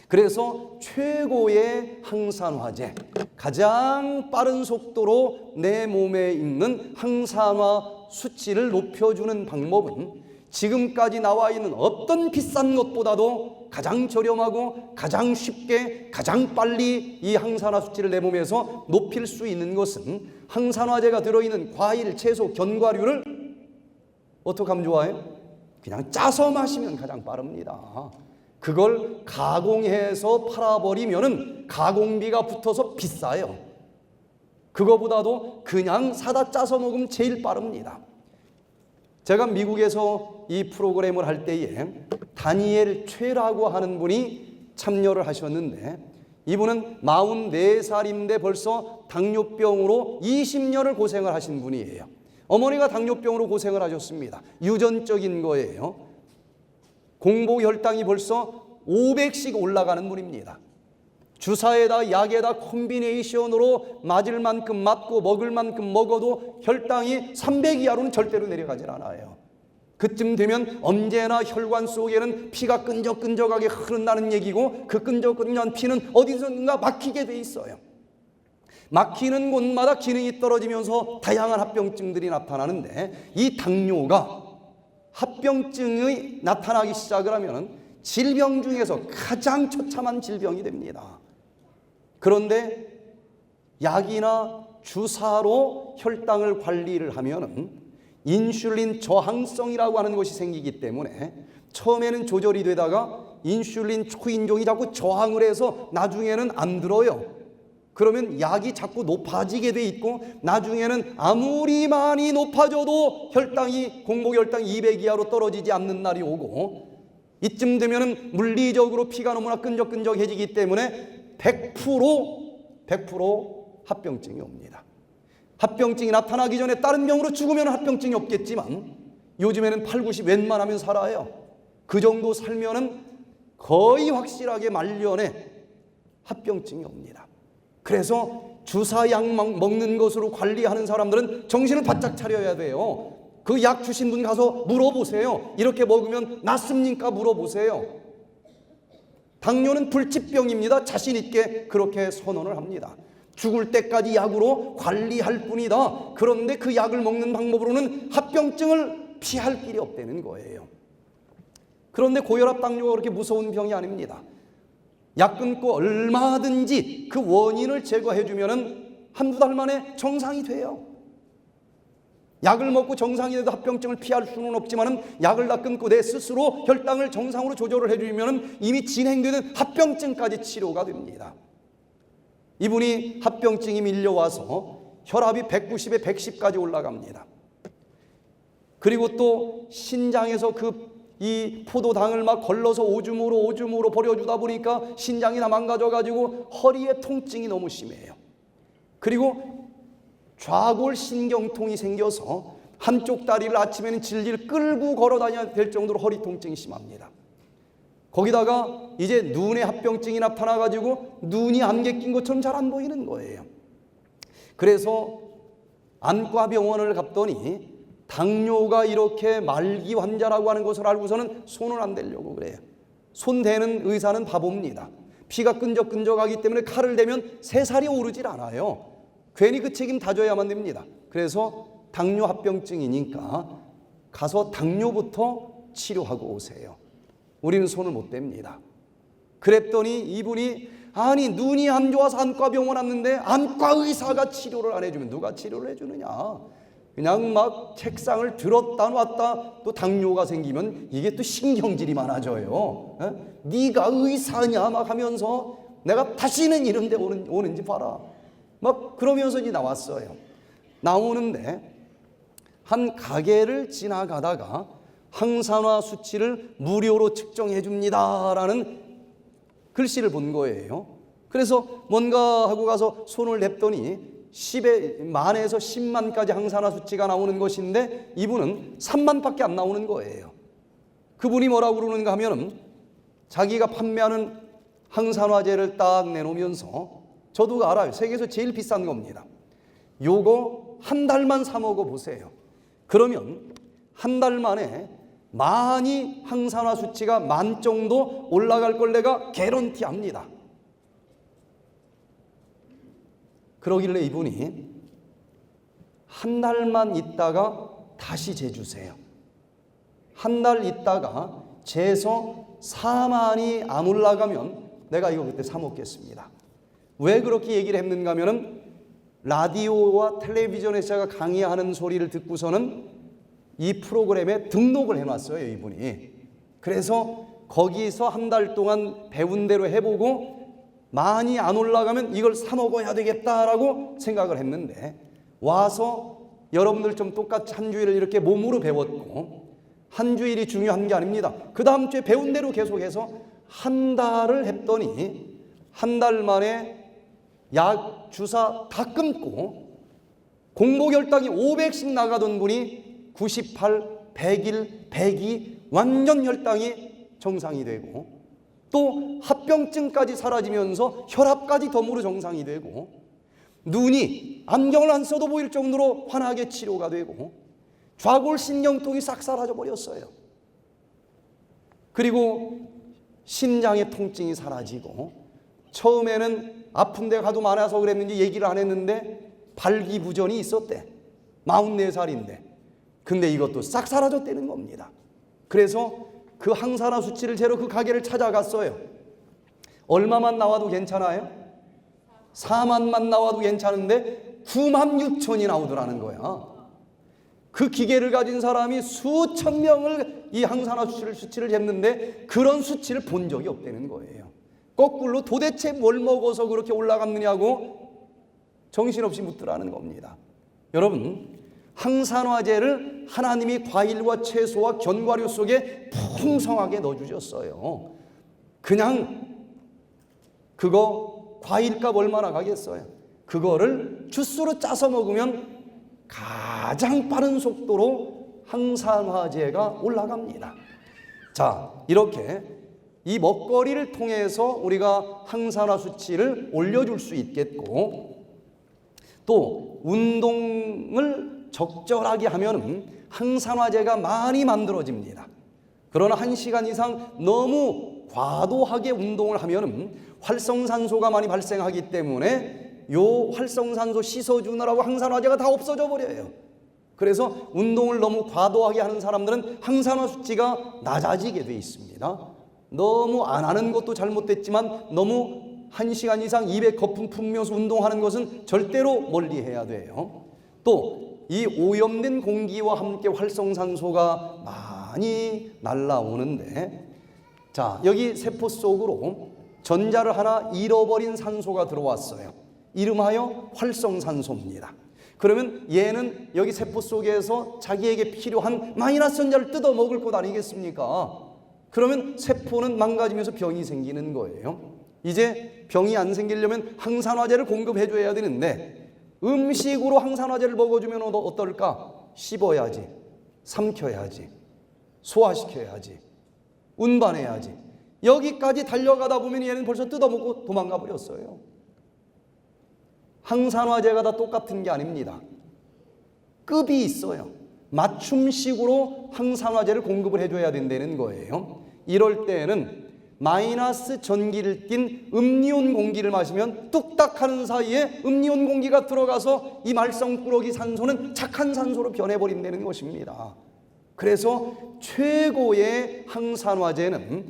그래서 최고의 항산화제, 가장 빠른 속도로 내 몸에 있는 항산화 수치를 높여주는 방법은 지금까지 나와 있는 어떤 비싼 것보다도 가장 저렴하고 가장 쉽게 가장 빨리 이 항산화 수치를 내 몸에서 높일 수 있는 것은, 항산화제가 들어있는 과일, 채소, 견과류를 어떻게 하면 좋아요? 그냥 짜서 마시면 가장 빠릅니다. 그걸 가공해서 팔아버리면 가공비가 붙어서 비싸요. 그거보다도 그냥 사다 짜서 먹으면 제일 빠릅니다. 제가 미국에서 이 프로그램을 할 때에 다니엘 최라고 하는 분이 참여를 하셨는데, 이분은 44살인데 벌써 당뇨병으로 20년을 고생을 하신 분이에요. 어머니가 당뇨병으로 고생을 하셨습니다. 유전적인 거예요. 공복 혈당이 벌써 500씩 올라가는 분입니다. 주사에다 약에다 콤비네이션으로 맞을 만큼 맞고 먹을 만큼 먹어도 혈당이 300 이하로는 절대로 내려가질 않아요. 그쯤 되면 언제나 혈관 속에는 피가 끈적끈적하게 흐른다는 얘기고, 그 끈적끈적한 피는 어디선가 막히게 돼 있어요. 막히는 곳마다 기능이 떨어지면서 다양한 합병증들이 나타나는데, 이 당뇨가 합병증이 나타나기 시작을 하면 질병 중에서 가장 처참한 질병이 됩니다. 그런데 약이나 주사로 혈당을 관리를 하면은 인슐린 저항성이라고 하는 것이 생기기 때문에 처음에는 조절이 되다가 인슐린 초인종이 자꾸 저항을 해서 나중에는 안 들어요. 그러면 약이 자꾸 높아지게 돼 있고, 나중에는 아무리 많이 높아져도 공복혈당이 200 이하로 떨어지지 않는 날이 오고, 이쯤 되면은 물리적으로 피가 너무나 끈적끈적해지기 때문에 100% 합병증이 옵니다. 합병증이 나타나기 전에 다른 병으로 죽으면 합병증이 없겠지만 요즘에는 8, 90 웬만하면 살아요. 그 정도 살면은 거의 확실하게 말년에 합병증이 옵니다. 그래서 주사약 먹는 것으로 관리하는 사람들은 정신을 바짝 차려야 돼요. 그 약 주신 분 가서 물어보세요. 이렇게 먹으면 낫습니까? 물어보세요. 당뇨는 불치병입니다. 자신 있게 그렇게 선언을 합니다. 죽을 때까지 약으로 관리할 뿐이다. 그런데 그 약을 먹는 방법으로는 합병증을 피할 길이 없다는 거예요. 그런데 고혈압 당뇨가 그렇게 무서운 병이 아닙니다. 약 끊고 얼마든지 그 원인을 제거해 주면은 한두 달 만에 정상이 돼요. 약을 먹고 정상이 돼도 합병증을 피할 수는 없지만은 약을 다 끊고 내 스스로 혈당을 정상으로 조절을 해 주면은 이미 진행되는 합병증까지 치료가 됩니다. 이분이 합병증이 밀려와서 혈압이 190에 110까지 올라갑니다. 그리고 또 신장에서 이 포도당을 막 걸러서 오줌으로 버려주다 보니까 신장이 다 망가져가지고 허리에 통증이 너무 심해요. 그리고 좌골 신경통이 생겨서 한쪽 다리를 아침에는 질질 끌고 걸어 다녀야 될 정도로 허리 통증이 심합니다. 거기다가 이제 눈에 합병증이 나타나가지고 눈이 안개 낀 것처럼 잘 안 보이는 거예요. 그래서 안과병원을 갔더니 당뇨가 이렇게 말기 환자라고 하는 것을 알고서는 손을 안 대려고 그래요. 손 대는 의사는 바보입니다. 피가 끈적끈적하기 때문에 칼을 대면 새살이 오르질 않아요. 괜히 그 책임 다져야만 됩니다. 그래서 당뇨 합병증이니까 가서 당뇨부터 치료하고 오세요. 우리는 손을 못 댑니다. 그랬더니 이분이 아니 눈이 안 좋아서 안과병원 왔는데 안과 의사가 치료를 안 해주면 누가 치료를 해주느냐. 그냥 막 책상을 들었다 놨다 또 당뇨가 생기면 이게 또 신경질이 많아져요. 네가 의사냐 막 하면서 내가 다시는 이런 데 오는지 봐라. 막 그러면서 이제 나왔어요. 나오는데 한 가게를 지나가다가 항산화 수치를 무료로 측정해 줍니다라는 글씨를 본 거예요. 그래서 뭔가 하고 가서 손을 댔더니 10에서 10만까지 항산화 수치가 나오는 것인데 이분은 3만밖에 안 나오는 거예요. 그분이 뭐라고 그러는가 하면은 자기가 판매하는 항산화제를 딱 내놓으면서 저도 알아요. 세계에서 제일 비싼 겁니다. 요거 한 달만 사 먹어 보세요. 그러면 한 달 만에 많이 항산화 수치가 만 정도 올라갈 걸 내가 개런티합니다. 그러길래 이분이 한 달만 있다가 다시 재주세요. 한 달 있다가 재서 4만이 안 올라가면 내가 이거 그때 사 먹겠습니다. 왜 그렇게 얘기를 했는가 하면은 라디오와 텔레비전에서 제가 강의하는 소리를 듣고서는 이 프로그램에 등록을 해놨어요, 이분이. 그래서 거기서 한 달 동안 배운 대로 해보고 많이 안 올라가면 이걸 사 먹어야 되겠다라고 생각을 했는데 와서 여러분들 좀 똑같이 한 주일을 이렇게 몸으로 배웠고 한 주일이 중요한 게 아닙니다. 그 다음 주에 배운 대로 계속해서 한 달을 했더니 한 달 만에 약 주사 다 끊고 공복혈당이 500씩 나가던 분이 98, 101, 102 완전 혈당이 정상이 되고 또 합병증까지 사라지면서 혈압까지 덤으로 정상이 되고, 눈이 안경을 안 써도 보일 정도로 환하게 치료가 되고, 좌골신경통이 싹 사라져 버렸어요. 그리고 신장의 통증이 사라지고, 처음에는 아픈 데 가도 많아서 그랬는지 얘기를 안 했는데 발기부전이 있었대. 44살인데. 근데 이것도 싹 사라졌다는 겁니다. 그래서 그 항산화 수치를 재러 그 가게를 찾아갔어요. 얼마만 나와도 괜찮아요? 4만만 나와도 괜찮은데 9만 6천이 나오더라는 거야. 그 기계를 가진 사람이 수천 명을 이 항산화 수치를 쟀는데 그런 수치를 본 적이 없다는 거예요. 거꾸로 도대체 뭘 먹어서 그렇게 올라갔느냐고 정신없이 묻더라는 겁니다. 여러분, 항산화제를 하나님이 과일과 채소와 견과류 속에 풍성하게 넣어주셨어요. 그냥 그거 과일값 얼마나 가겠어요? 그거를 주스로 짜서 먹으면 가장 빠른 속도로 항산화제가 올라갑니다. 자, 이렇게 이 먹거리를 통해서 우리가 항산화 수치를 올려줄 수 있겠고, 또 운동을 적절하게 하면 항산화제가 많이 만들어집니다. 그러나 1시간 이상 너무 과도하게 운동을 하면 활성산소가 많이 발생하기 때문에 요 활성산소 씻어주느라고 항산화제가 다 없어져 버려요. 그래서 운동을 너무 과도하게 하는 사람들은 항산화 수치가 낮아지게 돼 있습니다. 너무 안 하는 것도 잘못됐지만 너무 1시간 이상 입에 거품 품면서 운동하는 것은 절대로 멀리 해야 돼요. 또 이 오염된 공기와 함께 활성산소가 많이 날라오는데, 자, 여기 세포 속으로 전자를 하나 잃어버린 산소가 들어왔어요. 이름하여 활성산소입니다. 그러면 얘는 여기 세포 속에서 자기에게 필요한 마이너스 전자를 뜯어 먹을 것 아니겠습니까? 그러면 세포는 망가지면서 병이 생기는 거예요. 이제 병이 안 생기려면 항산화제를 공급해 줘야 되는데, 음식으로 항산화제를 먹어주면 어떨까? 씹어야지, 삼켜야지, 소화시켜야지, 운반해야지. 여기까지 달려가다 보면 얘는 벌써 뜯어먹고 도망가 버렸어요. 항산화제가 다 똑같은 게 아닙니다. 급이 있어요. 맞춤식으로 항산화제를 공급을 해줘야 된다는 거예요. 이럴 때는 마이너스 전기를 띤 음니온 공기를 마시면 뚝딱 하는 사이에 음니온 공기가 들어가서 이 말썽꾸러기 산소는 착한 산소로 변해버린다는 것입니다. 그래서 최고의 항산화제는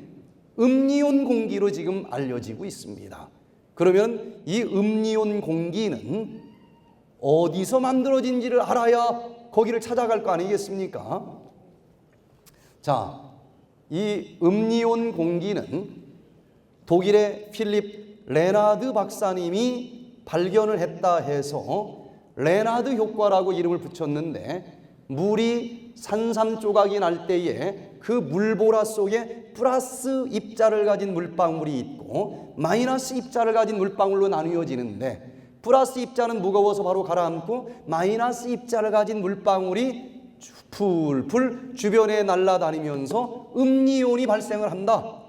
음니온 공기로 지금 알려지고 있습니다. 그러면 이 음니온 공기는 어디서 만들어진지를 알아야 거기를 찾아갈 거 아니겠습니까? 자, 이 음니온 공기는 독일의 필립 레나드 박사님이 발견을 했다 해서 레나드 효과라고 이름을 붙였는데, 물이 산삼조각이 날 때에 그 물보라 속에 플러스 입자를 가진 물방울이 있고 마이너스 입자를 가진 물방울로 나누어지는데, 플러스 입자는 무거워서 바로 가라앉고 마이너스 입자를 가진 물방울이 풀풀 주변에 날아다니면서 음니온이 발생을 한다.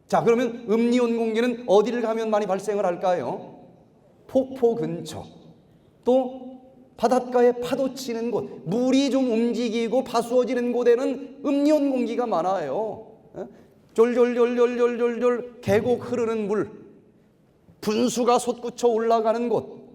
자, 그러면 음니온 공기는 어디를 가면 많이 발생을 할까요? 폭포 근처, 또 바닷가에 파도 치는 곳, 물이 좀 움직이고 파수어지는 곳에는 음니온 공기가 많아요. 졸졸졸졸졸졸 계곡 흐르는 물, 분수가 솟구쳐 올라가는 곳,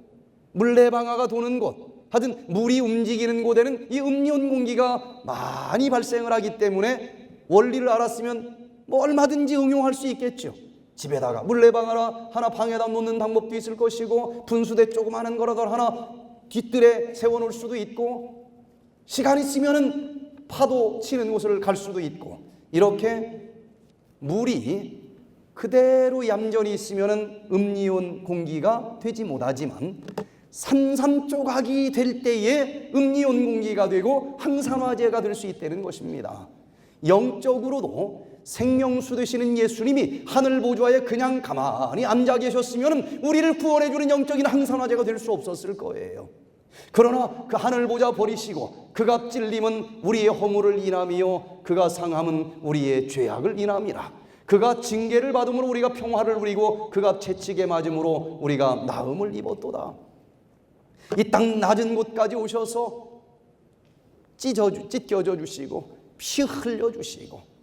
물레방아가 도는 곳, 하여튼 물이 움직이는 곳에는 이 음니온 공기가 많이 발생을 하기 때문에 원리를 알았으면 뭐 얼마든지 응용할 수 있겠죠. 집에다가 물레방아 하나 방에다 놓는 방법도 있을 것이고, 분수대 조그마한 거라도 하나 뒷뜰에 세워놓을 수도 있고, 시간 있으면은 파도 치는 곳을 갈 수도 있고, 이렇게 물이 그대로 얌전히 있으면은 음니온 공기가 되지 못하지만 산삼조각이 될 때에 음니온 공기가 되고 항산화제가 될 수 있다는 것입니다. 영적으로도 생명수 되시는 예수님이 하늘 보좌에 그냥 가만히 앉아 계셨으면 우리를 구원해 주는 영적인 항산화제가 될 수 없었을 거예요. 그러나 그 하늘 보좌 버리시고 그가 찔림은 우리의 허물을 인함이요 그가 상함은 우리의 죄악을 인함이라. 그가 징계를 받음으로 우리가 평화를 누리고 그가 채찍에 맞음으로 우리가 나음을 입었도다. 이 땅 낮은 곳까지 오셔서 찢겨져 주시고 피 흘려 주시고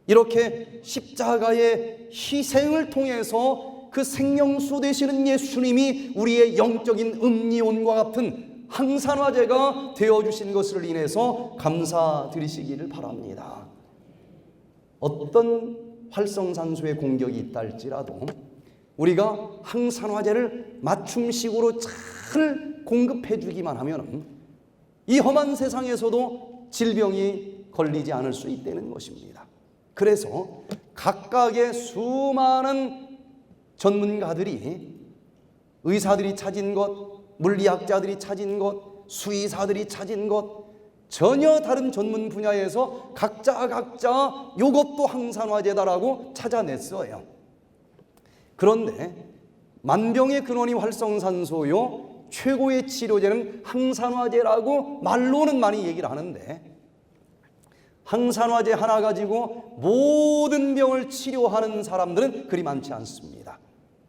이렇게 십자가의 희생을 통해서 그 생명수 되시는 예수님이 우리의 영적인 음리온과 같은 항산화제가 되어주신 것을 인해서 감사드리시기를 바랍니다. 어떤 활성산소의 공격이 있다 할지라도 우리가 항산화제를 맞춤식으로 잘 공급해 주기만 하면 이 험한 세상에서도 질병이 걸리지 않을 수 있다는 것입니다. 그래서 각각의 수많은 전문가들이, 의사들이 찾은 것, 물리학자들이 찾은 것, 수의사들이 찾은 것, 전혀 다른 전문 분야에서 각자 이것도 항산화제다라고 찾아냈어요. 그런데 만병의 근원이 활성산소요, 최고의 치료제는 항산화제라고 말로는 많이 얘기를 하는데, 항산화제 하나 가지고 모든 병을 치료하는 사람들은 그리 많지 않습니다.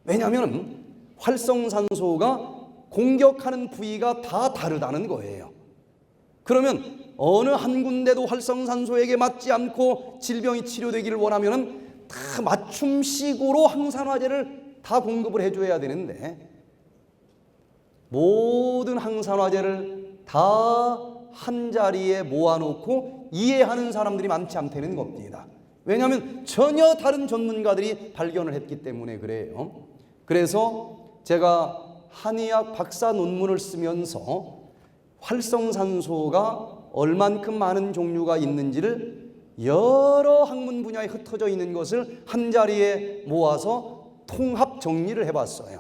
왜냐하면 활성산소가 공격하는 부위가 다 다르다는 거예요. 그러면 어느 한 군데도 활성산소에게 맞지 않고 질병이 치료되기를 원하면 다 맞춤식으로 항산화제를 다 공급을 해줘야 되는데, 모든 항산화제를 다 한 자리에 모아놓고 이해하는 사람들이 많지 않다는 겁니다. 왜냐하면 전혀 다른 전문가들이 발견을 했기 때문에 그래요. 그래서 제가 한의학 박사 논문을 쓰면서 활성산소가 얼만큼 많은 종류가 있는지를 여러 학문 분야에 흩어져 있는 것을 한 자리에 모아서 통합 정리를 해봤어요.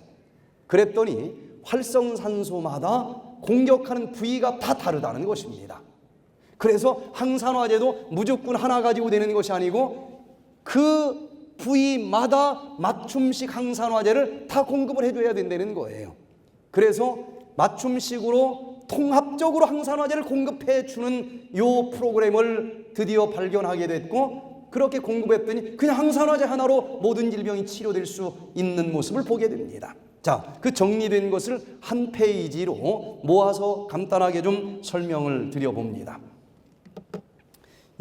그랬더니 활성산소마다 공격하는 부위가 다 다르다는 것입니다. 그래서 항산화제도 무조건 하나 가지고 되는 것이 아니고 그 부위마다 맞춤식 항산화제를 다 공급을 해줘야 된다는 거예요. 그래서 맞춤식으로 통합적으로 항산화제를 공급해 주는 요 프로그램을 드디어 발견하게 됐고, 그렇게 공급했더니 그냥 항산화제 하나로 모든 질병이 치료될 수 있는 모습을 보게 됩니다. 자, 그 정리된 것을 한 페이지로 모아서 간단하게 좀 설명을 드려봅니다.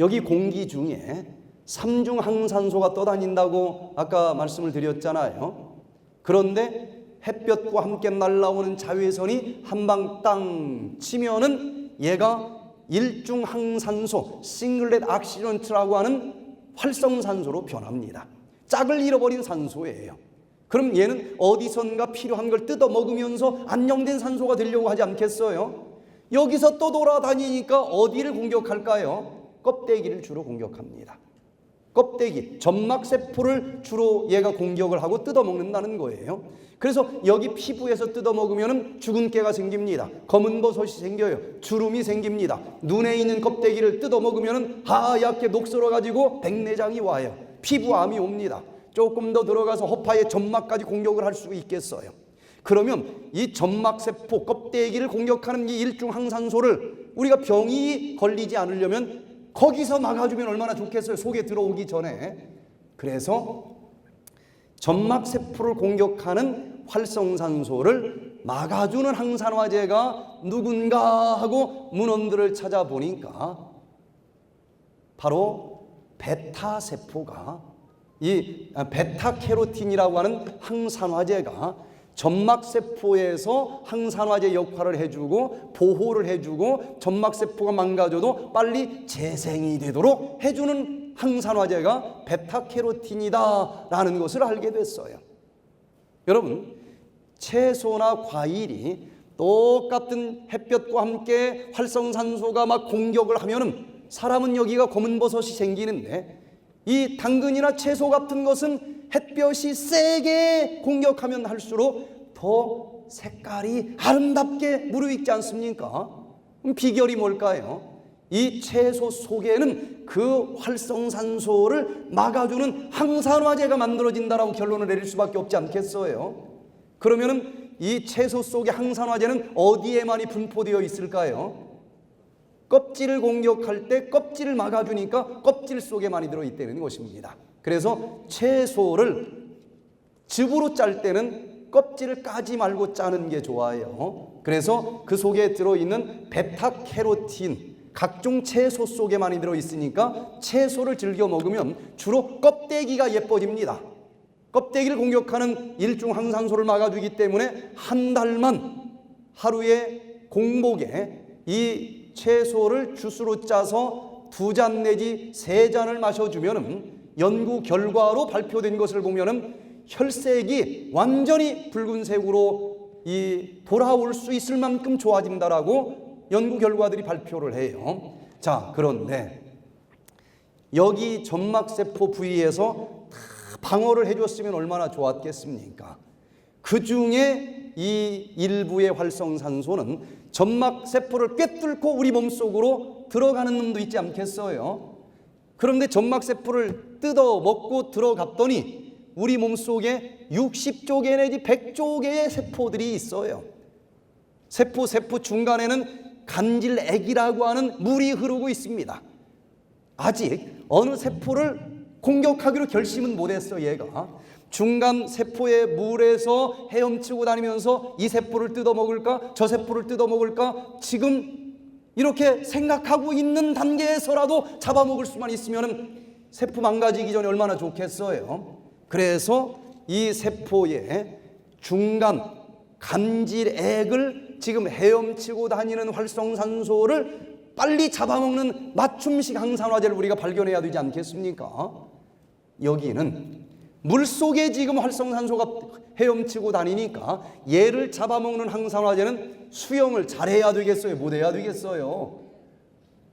여기 공기 중에 삼중 항산소가 떠다닌다고 아까 말씀을 드렸잖아요. 그런데 햇볕과 함께 날아오는 자외선이 한 방 땅 치면은 얘가 일중 항산소, 싱글렛 악시전트라고 하는 활성산소로 변합니다. 짝을 잃어버린 산소예요. 그럼 얘는 어디선가 필요한 걸 뜯어 먹으면서 안정된 산소가 되려고 하지 않겠어요? 여기서 또 돌아다니니까 어디를 공격할까요? 껍데기를 주로 공격합니다. 껍데기, 점막세포를 주로 얘가 공격을 하고 뜯어먹는다는 거예요. 그래서 여기 피부에서 뜯어먹으면 주근깨가 생깁니다. 검은 버섯이 생겨요. 주름이 생깁니다. 눈에 있는 껍데기를 뜯어먹으면 하얗게 녹슬어가지고 백내장이 와요. 피부암이 옵니다. 조금 더 들어가서 허파의 점막까지 공격을 할 수 있겠어요. 그러면 이 점막세포, 껍데기를 공격하는 이 일중 항산소를 우리가 병이 걸리지 않으려면 거기서 막아주면 얼마나 좋겠어요, 속에 들어오기 전에. 그래서 점막세포를 공격하는 활성산소를 막아주는 항산화제가 누군가 하고 문헌들을 찾아보니까 바로 베타세포가, 이 베타캐로틴이라고 하는 항산화제가 점막세포에서 항산화제 역할을 해주고 보호를 해주고 점막세포가 망가져도 빨리 재생이 되도록 해주는 항산화제가 베타캐로틴이다라는 것을 알게 됐어요. 여러분, 채소나 과일이 똑같은 햇볕과 함께 활성산소가 막 공격을 하면은 사람은 여기가 검은 버섯이 생기는데, 이 당근이나 채소 같은 것은 햇볕이 세게 공격하면 할수록 더 색깔이 아름답게 무르익지 않습니까? 그럼 비결이 뭘까요? 이 채소 속에는 그 활성산소를 막아주는 항산화제가 만들어진다라고 결론을 내릴 수밖에 없지 않겠어요? 그러면은 이 채소 속의 항산화제는 어디에 많이 분포되어 있을까요? 껍질을 공격할 때 껍질을 막아주니까 껍질 속에 많이 들어있다는 것입니다. 그래서 채소를 즙으로 짤 때는 껍질을 까지 말고 짜는 게 좋아요. 그래서 그 속에 들어있는 베타캐로틴, 각종 채소 속에 많이 들어있으니까 채소를 즐겨 먹으면 주로 껍데기가 예뻐집니다. 껍데기를 공격하는 일중 항산소를 막아주기 때문에 한 달만 하루에 공복에 이 채소를 주스로 짜서 2잔 내지 3잔을 마셔주면 연구 결과로 발표된 것을 보면은 혈색이 완전히 붉은색으로 돌아올 수 있을 만큼 좋아진다라고 연구 결과들이 발표를 해요. 자, 그런데 여기 점막세포 부위에서 다 방어를 해줬으면 얼마나 좋았겠습니까? 그 중에 이 일부의 활성산소는 점막세포를 꿰뚫고 우리 몸속으로 들어가는 놈도 있지 않겠어요? 그런데 점막세포를 뜯어 먹고 들어갔더니 우리 몸속에 60조 개 내지 100조 개의 세포들이 있어요. 세포 중간에는 간질액이라고 하는 물이 흐르고 있습니다. 아직 어느 세포를 공격하기로 결심은 못했어. 얘가 중간 세포의 물에서 헤엄치고 다니면서 이 세포를 뜯어먹을까 저 세포를 뜯어먹을까 지금 이렇게 생각하고 있는 단계에서라도 잡아먹을 수만 있으면 세포 망가지기 전에 얼마나 좋겠어요. 그래서 이 세포의 중간 간질액을 지금 헤엄치고 다니는 활성산소를 빨리 잡아먹는 맞춤식 항산화제를 우리가 발견해야 되지 않겠습니까? 여기는 물속에 지금 활성산소가 헤엄치고 다니니까 얘를 잡아먹는 항산화제는 수영을 잘해야 되겠어요? 못해야 되겠어요?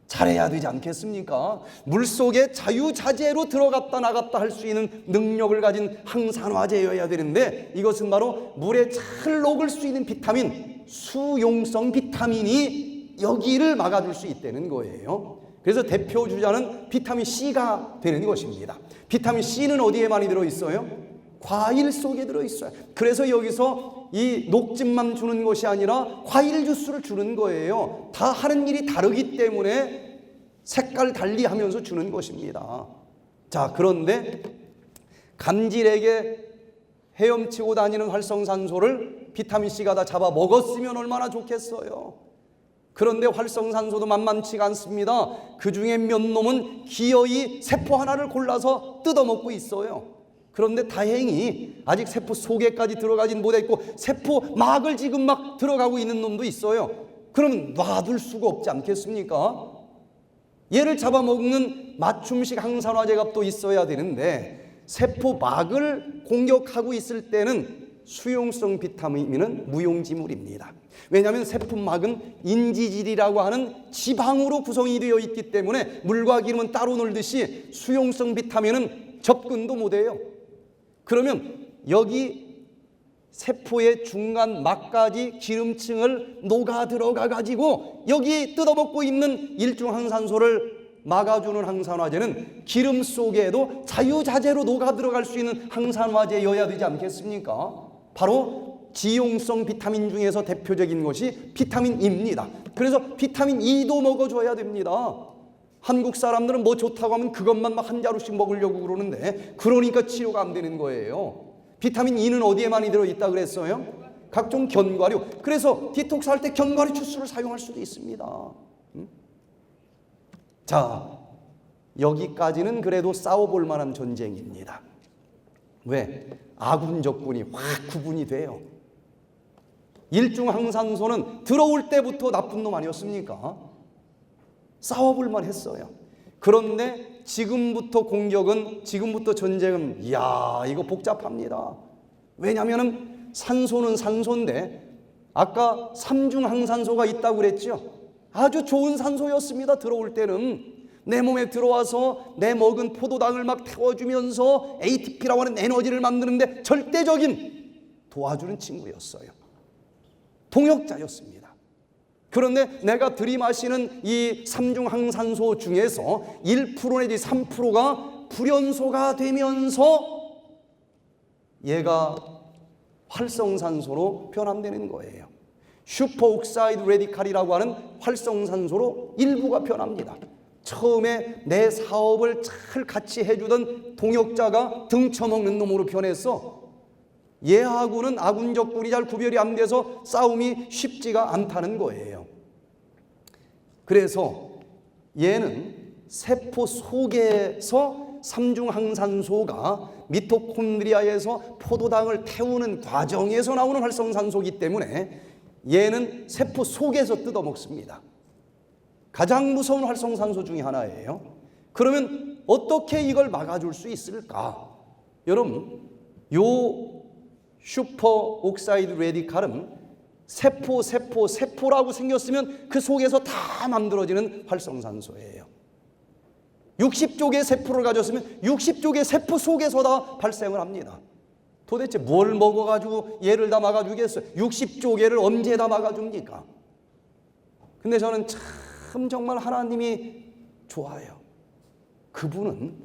잘해야 되지 않겠습니까? 물속에 자유자재로 들어갔다 나갔다 할 수 있는 능력을 가진 항산화제여야 되는데 이것은 바로 물에 잘 녹을 수 있는 비타민, 수용성 비타민이 여기를 막아줄 수 있다는 거예요. 그래서 대표 주자는 비타민 C가 되는 것입니다. 비타민 C는 어디에 많이 들어있어요? 과일 속에 들어있어요. 그래서 여기서 이 녹즙만 주는 것이 아니라 과일 주스를 주는 거예요. 다 하는 일이 다르기 때문에 색깔 달리 하면서 주는 것입니다. 자, 그런데 간질에게 헤엄치고 다니는 활성산소를 비타민C가 다 잡아 먹었으면 얼마나 좋겠어요. 그런데 활성산소도 만만치가 않습니다. 그 중에 몇 놈은 기어이 세포 하나를 골라서 뜯어먹고 있어요. 그런데 다행히 아직 세포 속에까지 들어가진 못했고 세포 막을 지금 막 들어가고 있는 놈도 있어요. 그럼 놔둘 수가 없지 않겠습니까? 얘를 잡아먹는 맞춤식 항산화제가 또 있어야 되는데 세포 막을 공격하고 있을 때는 수용성 비타민은 무용지물입니다. 왜냐하면 세포막은 인지질이라고 하는 지방으로 구성이 되어 있기 때문에 물과 기름은 따로 놀듯이 수용성 비타민은 접근도 못해요. 그러면 여기 세포의 중간 막까지 기름층을 녹아 들어가 가지고 여기 뜯어먹고 있는 일중항산소를 막아주는 항산화제는 기름 속에도 자유자재로 녹아 들어갈 수 있는 항산화제여야 되지 않겠습니까? 바로 지용성 비타민 중에서 대표적인 것이 비타민 E입니다. 그래서 비타민 E도 먹어줘야 됩니다. 한국 사람들은 뭐 좋다고 하면 그것만 막 한 자루씩 먹으려고 그러는데 그러니까 치료가 안 되는 거예요. 비타민 E는 어디에 많이 들어있다 그랬어요? 각종 견과류. 그래서 디톡스 할 때 견과류 주스를 사용할 수도 있습니다. 자, 여기까지는 그래도 싸워볼 만한 전쟁입니다. 왜? 아군 적군이 확 구분이 돼요. 일중항산소는 들어올 때부터 나쁜 놈 아니었습니까? 싸워볼 만했어요. 그런데 지금부터 공격은, 지금부터 전쟁은 이야 이거 복잡합니다. 왜냐하면 산소는 산소인데 아까 삼중항산소가 있다고 그랬죠. 아주 좋은 산소였습니다. 들어올 때는 내 몸에 들어와서 내 먹은 포도당을 막 태워주면서 ATP라고 하는 에너지를 만드는데 절대적인 도와주는 친구였어요. 동역자였습니다. 그런데 내가 들이마시는 이 삼중항산소 중에서 1% 내지 3%가 불연소가 되면서 얘가 활성산소로 변함되는 거예요. 슈퍼옥사이드 레디칼이라고 하는 활성산소로 일부가 변합니다. 처음에 내 사업을 잘 같이 해주던 동역자가 등쳐먹는 놈으로 변했어. 얘하고는 아군적군이 잘 구별이 안 돼서 싸움이 쉽지가 않다는 거예요. 그래서 얘는 세포 속에서 삼중항산소가 미토콘드리아에서 포도당을 태우는 과정에서 나오는 활성산소이기 때문에 얘는 세포 속에서 뜯어먹습니다. 가장 무서운 활성산소 중에 하나예요. 그러면 어떻게 이걸 막아줄 수 있을까? 여러분, 요 슈퍼 옥사이드 레디칼은 세포라고 생겼으면 그 속에서 다 만들어지는 활성산소예요. 60쪽의 세포를 가졌으면 60쪽의 세포 속에서 다 발생을 합니다. 도대체 뭘 먹어가지고 얘를 다 막아주겠어요? 60쪽에를 언제 다 막아줍니까? 근데 저는 참 정말 하나님이 좋아요. 그분은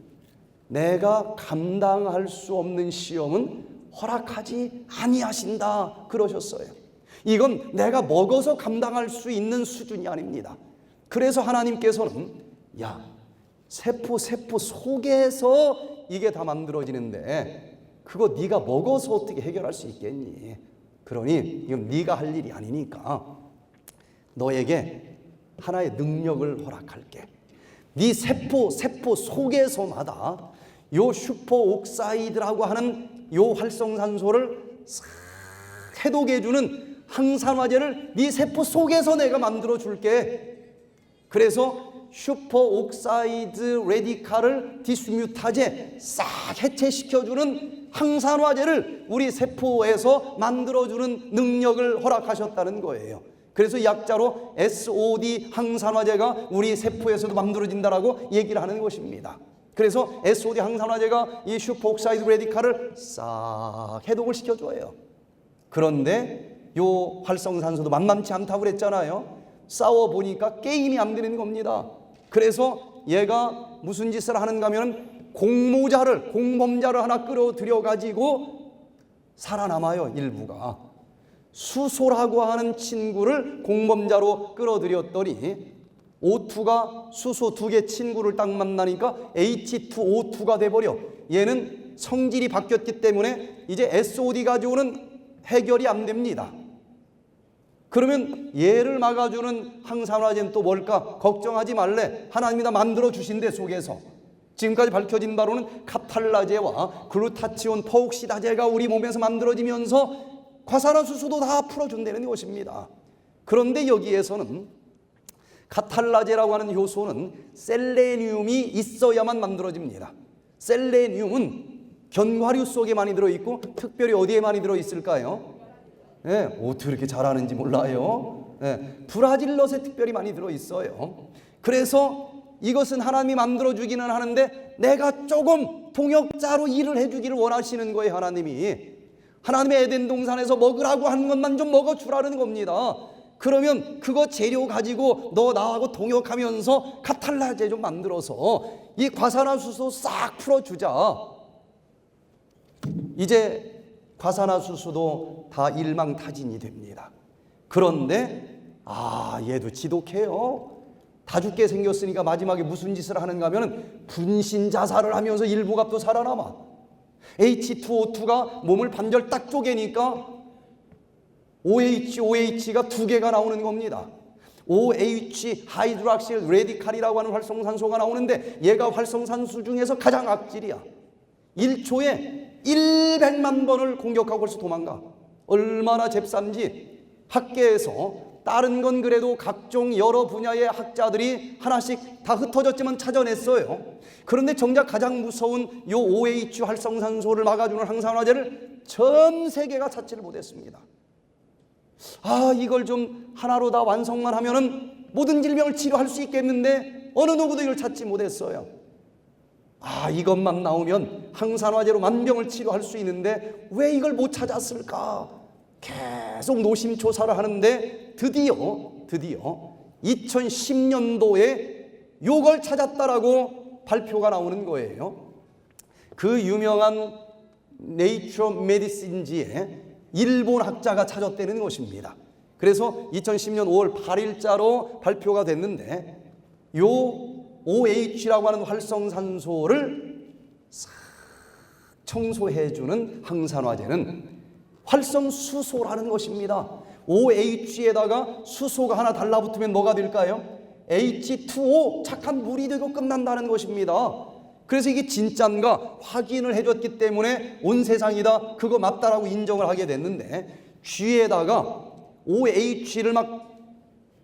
내가 감당할 수 없는 시험은 허락하지 아니하신다 그러셨어요. 이건 내가 먹어서 감당할 수 있는 수준이 아닙니다. 그래서 하나님께서는 야, 세포 속에서 이게 다 만들어지는데 그거 네가 먹어서 어떻게 해결할 수 있겠니? 그러니 이건 네가 할 일이 아니니까 너에게 하나의 능력을 허락할게. 네 세포 속에서마다 요 슈퍼옥사이드라고 하는 요 활성산소를 싹 해독해주는 항산화제를 네 세포 속에서 내가 만들어 줄게. 그래서 슈퍼옥사이드 레디칼을 디스뮤타제 싹 해체시켜주는 항산화제를 우리 세포에서 만들어주는 능력을 허락하셨다는 거예요. 그래서 약자로 SOD 항산화제가 우리 세포에서도 만들어진다라고 얘기를 하는 것입니다. 그래서 SOD 항산화제가 이 슈퍼옥사이드 레디칼을 싹 해독을 시켜줘요. 그런데 요 활성산소도 만만치 않다고 그랬잖아요. 싸워보니까 게임이 안 되는 겁니다. 그래서 얘가 무슨 짓을 하는가 하면 공범자를 하나 끌어들여 가지고 살아남아요. 일부가 수소라고 하는 친구를 공범자로 끌어들였더니 O2가 수소 두 개 친구를 딱 만나니까 H2O2가 돼버려. 얘는 성질이 바뀌었기 때문에 이제 SOD 가지고는 해결이 안 됩니다. 그러면 얘를 막아주는 항산화제는 또 뭘까? 걱정하지 말래. 하나님이 다 만들어 주신대. 속에서 지금까지 밝혀진 바로는 카탈라제와 글루타치온 퍼옥시다제가 우리 몸에서 만들어지면서 과산화수소도 다 풀어준다는 것입니다. 그런데 여기에서는 카탈라제라고 하는 효소는 셀레늄이 있어야만 만들어집니다. 셀레늄은 견과류 속에 많이 들어있고 특별히 어디에 많이 들어있을까요? 어떻게 이렇게 잘하는지 몰라요. 브라질넛에 특별히 많이 들어있어요. 그래서 이것은 하나님이 만들어주기는 하는데 내가 조금 동역자로 일을 해주기를 원하시는 거예요. 하나님의 에덴 동산에서 먹으라고 한 것만 좀 먹어주라는 겁니다. 그러면 그거 재료 가지고 너 나하고 동역하면서 카탈라제 좀 만들어서 이 과산화수소 싹 풀어주자. 이제 과산화수소도 다 일망타진이 됩니다. 그런데 얘도 지독해요. 다 죽게 생겼으니까 마지막에 무슨 짓을 하는가 하면 분신자살을 하면서 일부가 또 살아남아. H2O2가 몸을 반절 딱 쪼개니까 OH가 두 개가 나오는 겁니다. OH 하이드락실 레디칼이라고 하는 활성산소가 나오는데 얘가 활성산소 중에서 가장 악질이야. 1초에 100만 번을 공격하고 벌써 도망가. 얼마나 잽싼지 학계에서 다른 건 그래도 각종 여러 분야의 학자들이 하나씩 다 흩어졌지만 찾아냈어요. 그런데 정작 가장 무서운 요 OH 활성산소를 막아주는 항산화제를 전 세계가 찾지를 못했습니다. 이걸 좀 하나로 다 완성만 하면은 모든 질병을 치료할 수 있겠는데 어느 누구도 이걸 찾지 못했어요. 이것만 나오면 항산화제로 만병을 치료할 수 있는데 왜 이걸 못 찾았을까? 계속 노심초사를 하는데 드디어 2010년도에 요걸 찾았다라고 발표가 나오는 거예요. 그 유명한 네이처 메디신지에 일본 학자가 찾았다는 것입니다. 그래서 2010년 5월 8일자로 발표가 됐는데 요 OH라고 하는 활성산소를 싹 청소해주는 항산화제는 활성수소라는 것입니다. OH에다가 수소가 하나 달라붙으면 뭐가 될까요? H2O, 착한 물이 되고 끝난다는 것입니다. 그래서 이게 진짠가 확인을 해줬기 때문에 온 세상이 다 그거 맞다라고 인정을 하게 됐는데, 쥐에다가 OH를 막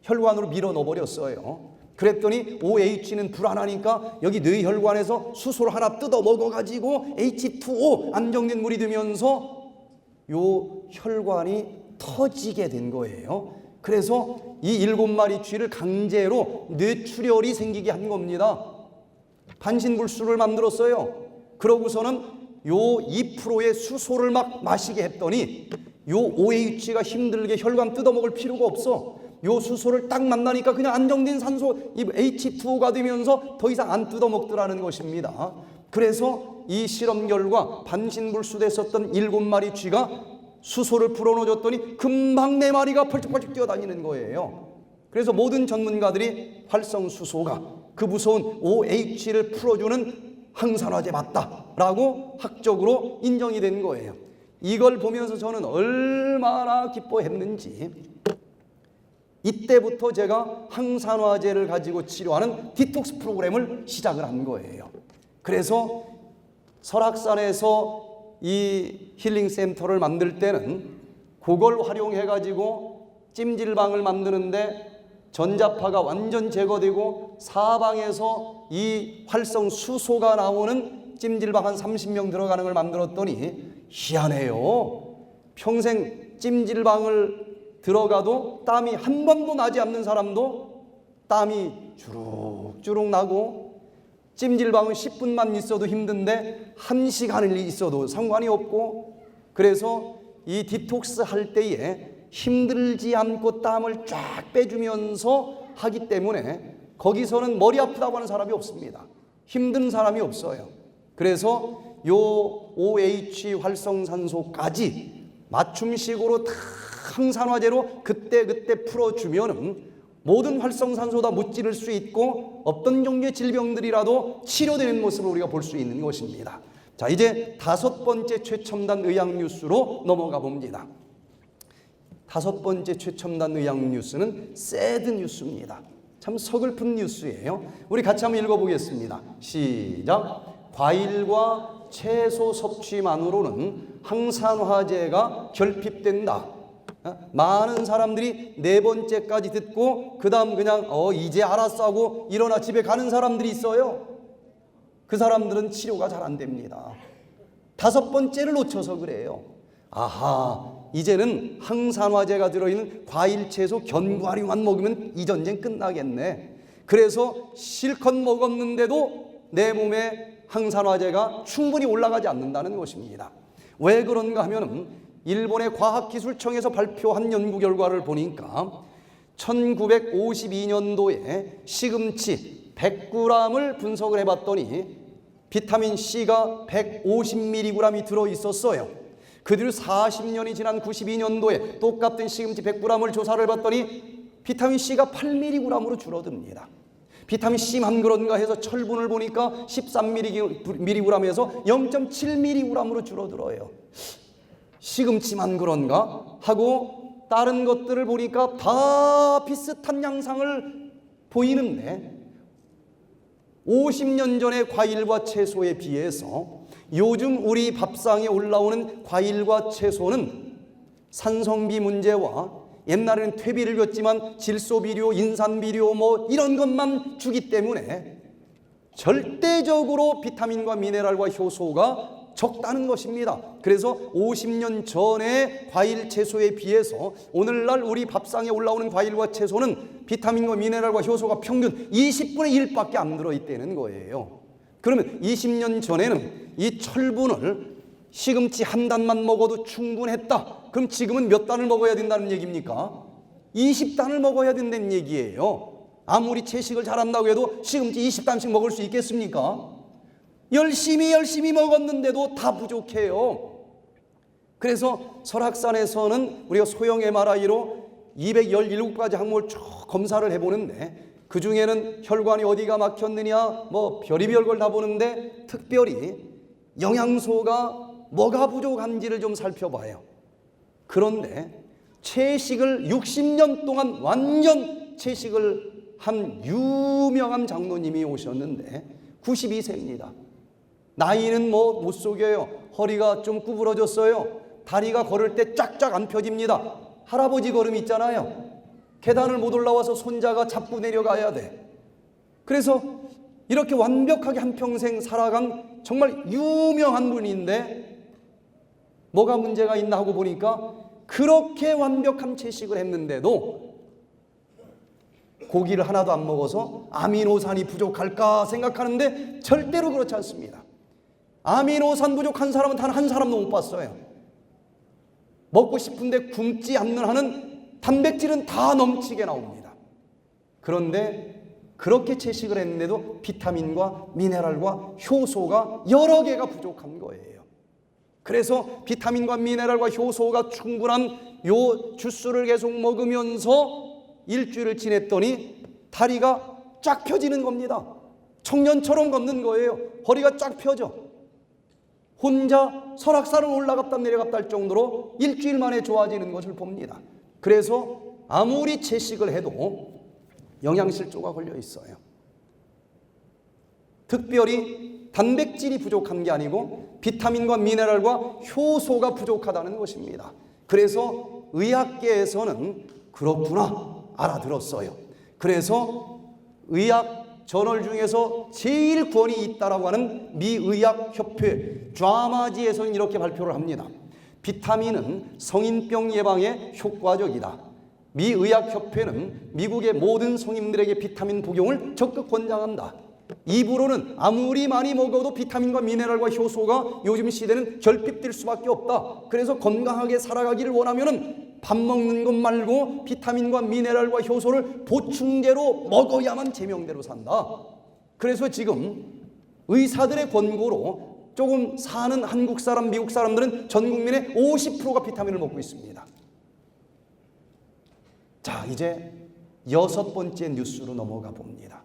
혈관으로 밀어 넣어버렸어요. 그랬더니 OH는 불안하니까 여기 뇌혈관에서 수소를 하나 뜯어 먹어가지고 H2O 안정된 물이 되면서 요 혈관이 터지게 된 거예요. 그래서 이 7마리 쥐를 강제로 뇌출혈이 생기게 한 겁니다. 반신불수를 만들었어요. 그러고서는 요 2%의 수소를 막 마시게 했더니 요 OH가 힘들게 혈관 뜯어먹을 필요가 없어. 요 수소를 딱 만나니까 그냥 안정된 산소 H2O가 되면서 더 이상 안 뜯어먹더라는 것입니다. 그래서 이 실험 결과 반신불수됐었던 7마리 쥐가 수소를 불어넣어줬더니 금방 4마리가 펄쩍펄쩍 뛰어다니는 거예요. 그래서 모든 전문가들이 활성수소가 그 무서운 OH를 풀어주는 항산화제 맞다라고 학적으로 인정이 된 거예요. 이걸 보면서 저는 얼마나 기뻐했는지, 이때부터 제가 항산화제를 가지고 치료하는 디톡스 프로그램을 시작을 한 거예요. 그래서 설악산에서 이 힐링센터를 만들 때는 그걸 활용해 가지고 찜질방을 만드는데 전자파가 완전 제거되고 사방에서 이 활성수소가 나오는 찜질방 한 30명 들어가는 걸 만들었더니 희한해요. 평생 찜질방을 들어가도 땀이 한 번도 나지 않는 사람도 땀이 주룩주룩 나고, 찜질방은 10분만 있어도 힘든데 1시간을 있어도 상관이 없고, 그래서 이 디톡스 할 때에 힘들지 않고 땀을 쫙 빼주면서 하기 때문에 거기서는 머리 아프다고 하는 사람이 없습니다. 힘든 사람이 없어요. 그래서 요 OH 활성산소까지 맞춤식으로 다 항산화제로 그때그때 풀어주면은 모든 활성산소 다 무찌를 수 있고 어떤 종류의 질병들이라도 치료되는 모습을 우리가 볼 수 있는 것입니다. 자, 이제 5번째 최첨단 의학 뉴스로 넘어가 봅니다. 5번째 최첨단 의학 뉴스는 새드 뉴스입니다. 참 서글픈 뉴스예요. 우리 같이 한번 읽어보겠습니다. 시작. 과일과 채소 섭취만으로는 항산화제가 결핍된다. 많은 사람들이 4번째까지 듣고 그 다음 그냥 이제 알았어 하고 일어나 집에 가는 사람들이 있어요. 그 사람들은 치료가 잘 안 됩니다. 5번째를 놓쳐서 그래요. 아하, 이제는 항산화제가 들어있는 과일, 채소, 견과류만 먹으면 이 전쟁 끝나겠네. 그래서 실컷 먹었는데도 내 몸에 항산화제가 충분히 올라가지 않는다는 것입니다. 왜 그런가 하면은 일본의 과학기술청에서 발표한 연구 결과를 보니까 1952년도에 시금치 100g을 분석을 해봤더니 비타민 C가 150mg이 들어있었어요. 그 뒤로 40년이 지난 92년도에 똑같은 시금치 100g을 조사를 해봤더니 비타민 C가 8mg으로 줄어듭니다. 비타민 C만 그런가 해서 철분을 보니까 13mg에서 0.7mg으로 줄어들어요. 시금치만 그런가 하고 다른 것들을 보니까 다 비슷한 양상을 보이는데 50년 전의 과일과 채소에 비해서 요즘 우리 밥상에 올라오는 과일과 채소는 산성비 문제와 옛날에는 퇴비를 줬지만 질소비료, 인산비료 뭐 이런 것만 주기 때문에 절대적으로 비타민과 미네랄과 효소가 적다는 것입니다. 그래서 50년 전의 과일, 채소에 비해서 오늘날 우리 밥상에 올라오는 과일과 채소는 비타민과 미네랄과 효소가 평균 20분의 1밖에 안 들어있다는 거예요. 그러면 20년 전에는 이 철분을 시금치 한 단만 먹어도 충분했다. 그럼 지금은 몇 단을 먹어야 된다는 얘기입니까? 20단을 먹어야 된다는 얘기예요. 아무리 채식을 잘한다고 해도 시금치 20단씩 먹을 수 있겠습니까? 열심히 먹었는데도 다 부족해요. 그래서 설악산에서는 우리가 소형 MRI로 217가지 항목을 쭉 검사를 해보는데 그 중에는 혈관이 어디가 막혔느냐 뭐 별의별 걸 다 보는데 특별히 영양소가 뭐가 부족한지를 좀 살펴봐요. 그런데 채식을 60년 동안 완전 채식을 한 유명한 장로님이 오셨는데 92세입니다. 나이는 뭐 못 속여요. 허리가 좀 구부러졌어요. 다리가 걸을 때 쫙쫙 안 펴집니다. 할아버지 걸음 있잖아요. 계단을 못 올라와서 손자가 잡고 내려가야 돼. 그래서 이렇게 완벽하게 한평생 살아간 정말 유명한 분인데 뭐가 문제가 있나 하고 보니까 그렇게 완벽한 채식을 했는데도 고기를 하나도 안 먹어서 아미노산이 부족할까 생각하는데 절대로 그렇지 않습니다. 아미노산 부족한 사람은 단 한 사람도 못 봤어요. 먹고 싶은데 굶지 않는 한은 단백질은 다 넘치게 나옵니다. 그런데 그렇게 채식을 했는데도 비타민과 미네랄과 효소가 여러 개가 부족한 거예요. 그래서 비타민과 미네랄과 효소가 충분한 요 주스를 계속 먹으면서 일주일을 지냈더니 다리가 쫙 펴지는 겁니다. 청년처럼 걷는 거예요. 허리가 쫙 펴져. 혼자 설악산을 올라갔다 내려갔다 할 정도로 일주일 만에 좋아지는 것을 봅니다. 그래서 아무리 채식을 해도 영양실조가 걸려 있어요. 특별히 단백질이 부족한 게 아니고 비타민과 미네랄과 효소가 부족하다는 것입니다. 그래서 의학계에서는 그렇구나 알아들었어요. 그래서 의학 저널 중에서 제일 권위 있다라고 하는 미의학협회 드라마지에서는 이렇게 발표를 합니다. 비타민은 성인병 예방에 효과적이다. 미의학협회는 미국의 모든 성인들에게 비타민 복용을 적극 권장한다. 입으로는 아무리 많이 먹어도 비타민과 미네랄과 효소가 요즘 시대는 결핍될 수밖에 없다. 그래서 건강하게 살아가기를 원하면은 밥 먹는 것 말고 비타민과 미네랄과 효소를 보충제로 먹어야만 제명대로 산다. 그래서 지금 의사들의 권고로 조금 사는 한국 사람, 미국 사람들은 전 국민의 50%가 비타민을 먹고 있습니다. 자, 이제 6번째 뉴스로 넘어가 봅니다.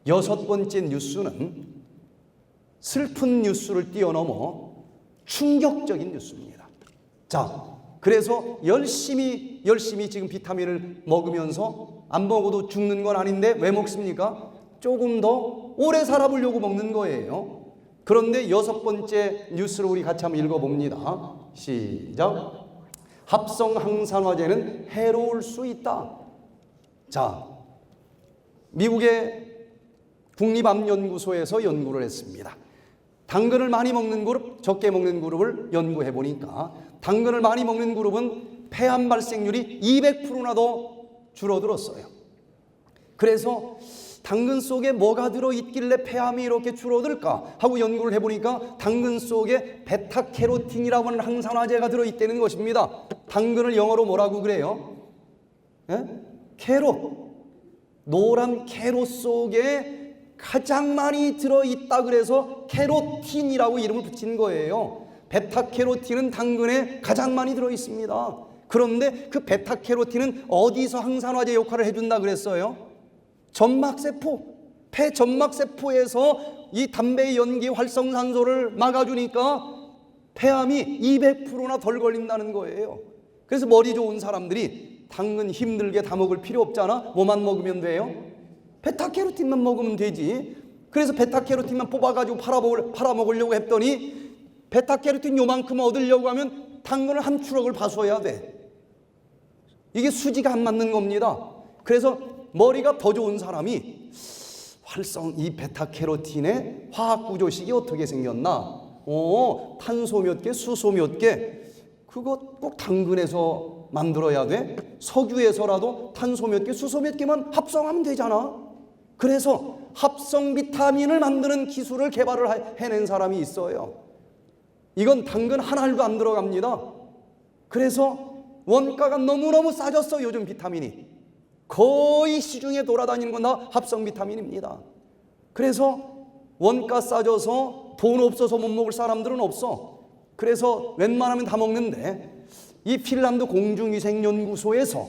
6번째 뉴스는 슬픈 뉴스를 뛰어넘어 충격적인 뉴스입니다. 자, 그래서 열심히 지금 비타민을 먹으면서 안 먹어도 죽는 건 아닌데 왜 먹습니까? 조금 더 오래 살아보려고 먹는 거예요. 그런데 6번째 뉴스를 우리 같이 한번 읽어봅니다. 시작. 합성 항산화제는 해로울 수 있다. 자, 미국의 국립암연구소에서 연구를 했습니다. 당근을 많이 먹는 그룹, 적게 먹는 그룹을 연구해 보니까 당근을 많이 먹는 그룹은 폐암 발생률이 200%나 더 줄어들었어요. 그래서 당근 속에 뭐가 들어있길래 폐암이 이렇게 줄어들까 하고 연구를 해보니까 당근 속에 베타캐로틴이라고 하는 항산화제가 들어있다는 것입니다. 당근을 영어로 뭐라고 그래요? 캐롯. 노란 캐롯 속에 가장 많이 들어있다 그래서 캐로틴이라고 이름을 붙인 거예요. 베타캐로틴은 당근에 가장 많이 들어있습니다. 그런데 그 베타캐로틴은 어디서 항산화제 역할을 해준다 그랬어요? 점막세포, 폐 점막세포에서 이 담배의 연기 활성산소를 막아주니까 폐암이 200%나 덜 걸린다는 거예요. 그래서 머리 좋은 사람들이 당근 힘들게 다 먹을 필요 없잖아. 뭐만 먹으면 돼요? 베타캐로틴만 먹으면 되지. 그래서 베타캐로틴만 뽑아가지고 팔아먹으려고 했더니 베타캐로틴 요만큼 얻으려고 하면 당근을 한 추럭을 봐서야 돼. 이게 수지가 안 맞는 겁니다. 그래서 머리가 더 좋은 사람이 이 베타캐로틴의 화학구조식이 어떻게 생겼나? 탄소 몇 개, 수소 몇 개, 그거 꼭 당근에서 만들어야 돼? 석유에서라도 탄소 몇 개, 수소 몇 개만 합성하면 되잖아. 그래서 합성 비타민을 만드는 기술을 개발을 해낸 사람이 있어요. 이건 당근 한 알도 안 들어갑니다. 그래서 원가가 너무너무 싸졌어. 요즘 비타민이 거의 시중에 돌아다니는 건 다 합성 비타민입니다. 그래서 원가 싸져서 돈 없어서 못 먹을 사람들은 없어. 그래서 웬만하면 다 먹는데 이 핀란드 공중위생연구소에서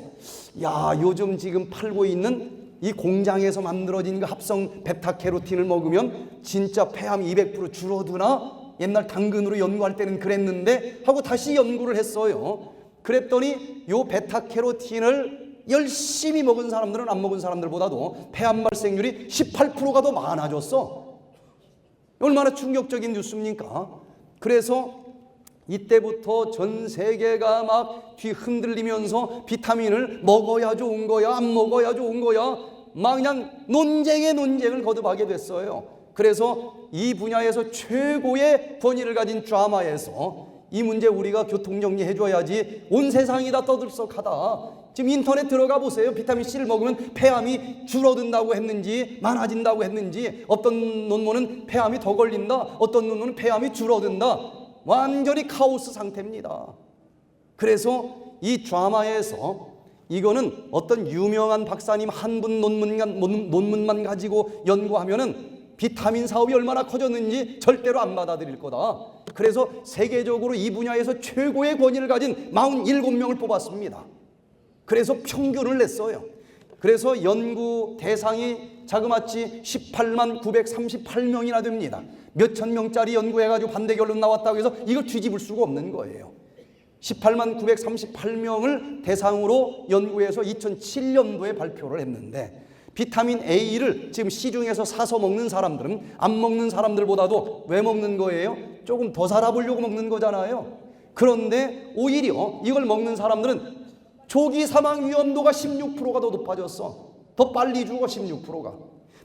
야, 요즘 지금 팔고 있는 이 공장에서 만들어진 그 합성 베타캐로틴을 먹으면 진짜 폐암이 200% 줄어드나? 옛날 당근으로 연구할 때는 그랬는데 하고 다시 연구를 했어요. 그랬더니 요 베타캐로틴을 열심히 먹은 사람들은 안 먹은 사람들보다도 폐암 발생률이 18%가 더 많아졌어. 얼마나 충격적인 뉴스입니까? 그래서 이때부터 전 세계가 막 뒤 흔들리면서 비타민을 먹어야 좋은 거야, 안 먹어야 좋은 거야, 막 그냥 논쟁을 거듭하게 됐어요. 그래서 이 분야에서 최고의 권위를 가진 드라마에서 이 문제 우리가 교통정리해 줘야지 온 세상이 다 떠들썩하다. 지금 인터넷 들어가 보세요. 비타민C를 먹으면 폐암이 줄어든다고 했는지 많아진다고 했는지, 어떤 논문은 폐암이 더 걸린다, 어떤 논문은 폐암이 줄어든다. 완전히 카오스 상태입니다. 그래서 이 드라마에서 이거는 어떤 유명한 박사님 한 분 논문만 가지고 연구하면은 비타민 사업이 얼마나 커졌는지 절대로 안 받아들일 거다. 그래서 세계적으로 이 분야에서 최고의 권위를 가진 47명을 뽑았습니다. 그래서 평균을 냈어요. 그래서 연구 대상이 자그마치 18만 938명이나 됩니다. 몇천 명짜리 연구해가지고 반대 결론 나왔다고 해서 이걸 뒤집을 수가 없는 거예요. 18만 938명을 대상으로 연구해서 2007년도에 발표를 했는데, 비타민 A를 지금 시중에서 사서 먹는 사람들은 안 먹는 사람들보다도 왜 먹는 거예요? 조금 더 살아보려고 먹는 거잖아요. 그런데 오히려 이걸 먹는 사람들은 조기 사망 위험도가 16%가 더 높아졌어. 더 빨리 죽어, 16%가.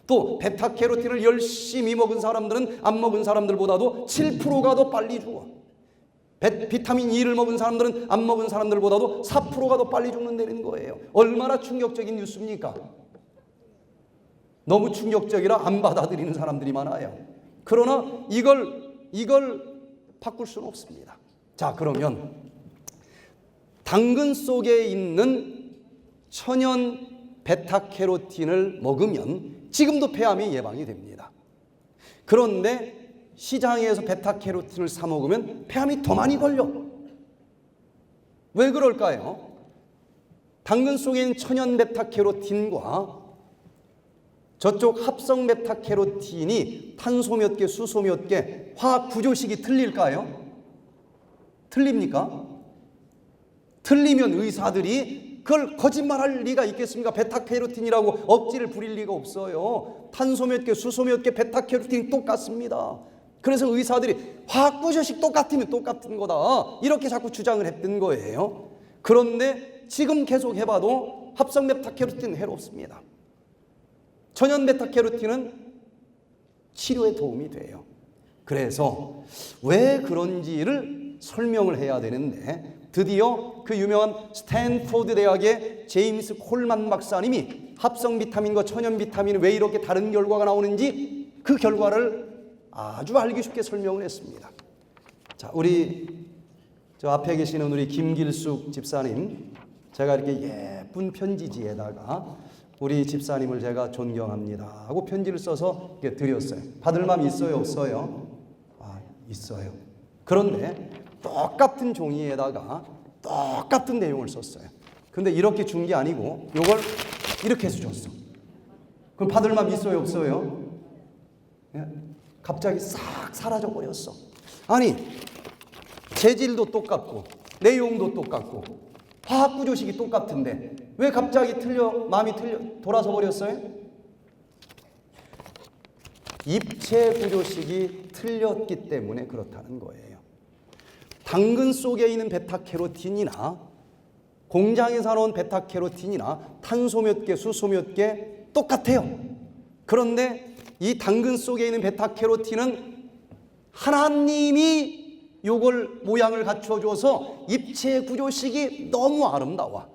또 베타캐로틴을 열심히 먹은 사람들은 안 먹은 사람들보다도 7%가 더 빨리 죽어. 비타민 E를 먹은 사람들은 안 먹은 사람들보다도 4%가 더 빨리 죽는다는 거예요. 얼마나 충격적인 뉴스입니까? 너무 충격적이라 안 받아들이는 사람들이 많아요. 그러나 이걸 바꿀 수는 없습니다. 자, 그러면 당근 속에 있는 천연 베타캐로틴을 먹으면 지금도 폐암이 예방이 됩니다. 그런데 시장에서 베타캐로틴을 사 먹으면 폐암이 더 많이 걸려. 왜 그럴까요? 당근 속에 있는 천연 베타캐로틴과 저쪽 합성 베타캐로틴이 탄소 몇 개, 수소 몇 개, 화학 구조식이 틀릴까요? 틀립니까? 틀리면 의사들이 그걸 거짓말할 리가 있겠습니까? 베타캐로틴이라고 억지를 부릴 리가 없어요. 탄소 몇 개, 수소 몇 개, 베타캐로틴이 똑같습니다. 그래서 의사들이 화학 구조식 똑같으면 똑같은 거다, 이렇게 자꾸 주장을 했던 거예요. 그런데 지금 계속 해봐도 합성 베타캐로틴은 해롭습니다. 천연 베타캐로틴은 치료에 도움이 돼요. 그래서 왜 그런지를 설명을 해야 되는데, 드디어 그 유명한 스탠포드 대학의 제임스 콜만 박사님이 합성 비타민과 천연 비타민이 왜 이렇게 다른 결과가 나오는지 그 결과를 아주 알기 쉽게 설명을 했습니다. 자, 우리 저 앞에 계시는 우리 김길숙 집사님, 제가 이렇게 예쁜 편지지에다가 우리 집사님을 제가 존경합니다 하고 편지를 써서 이렇게 드렸어요. 받을 마음 있어요, 없어요? 아, 있어요. 그런데 똑같은 종이에다가 똑같은 내용을 썼어요. 근데 이렇게 준 게 아니고 이걸 이렇게 해서 줬어. 그럼 받을 마음 있어요, 없어요? 예? 갑자기 싹 사라져 버렸어. 아니, 재질도 똑같고 내용도 똑같고 화학 구조식이 똑같은데 왜 갑자기 마음이 틀려 돌아서 버렸어요? 입체 구조식이 틀렸기 때문에 그렇다는 거예요. 당근 속에 있는 베타캐로틴이나 공장에서 나온 베타캐로틴이나 탄소 몇 개, 수소 몇 개 똑같아요. 그런데 이 당근 속에 있는 베타캐로틴은 하나님이 요걸 모양을 갖춰줘서 입체 구조식이 너무 아름다워.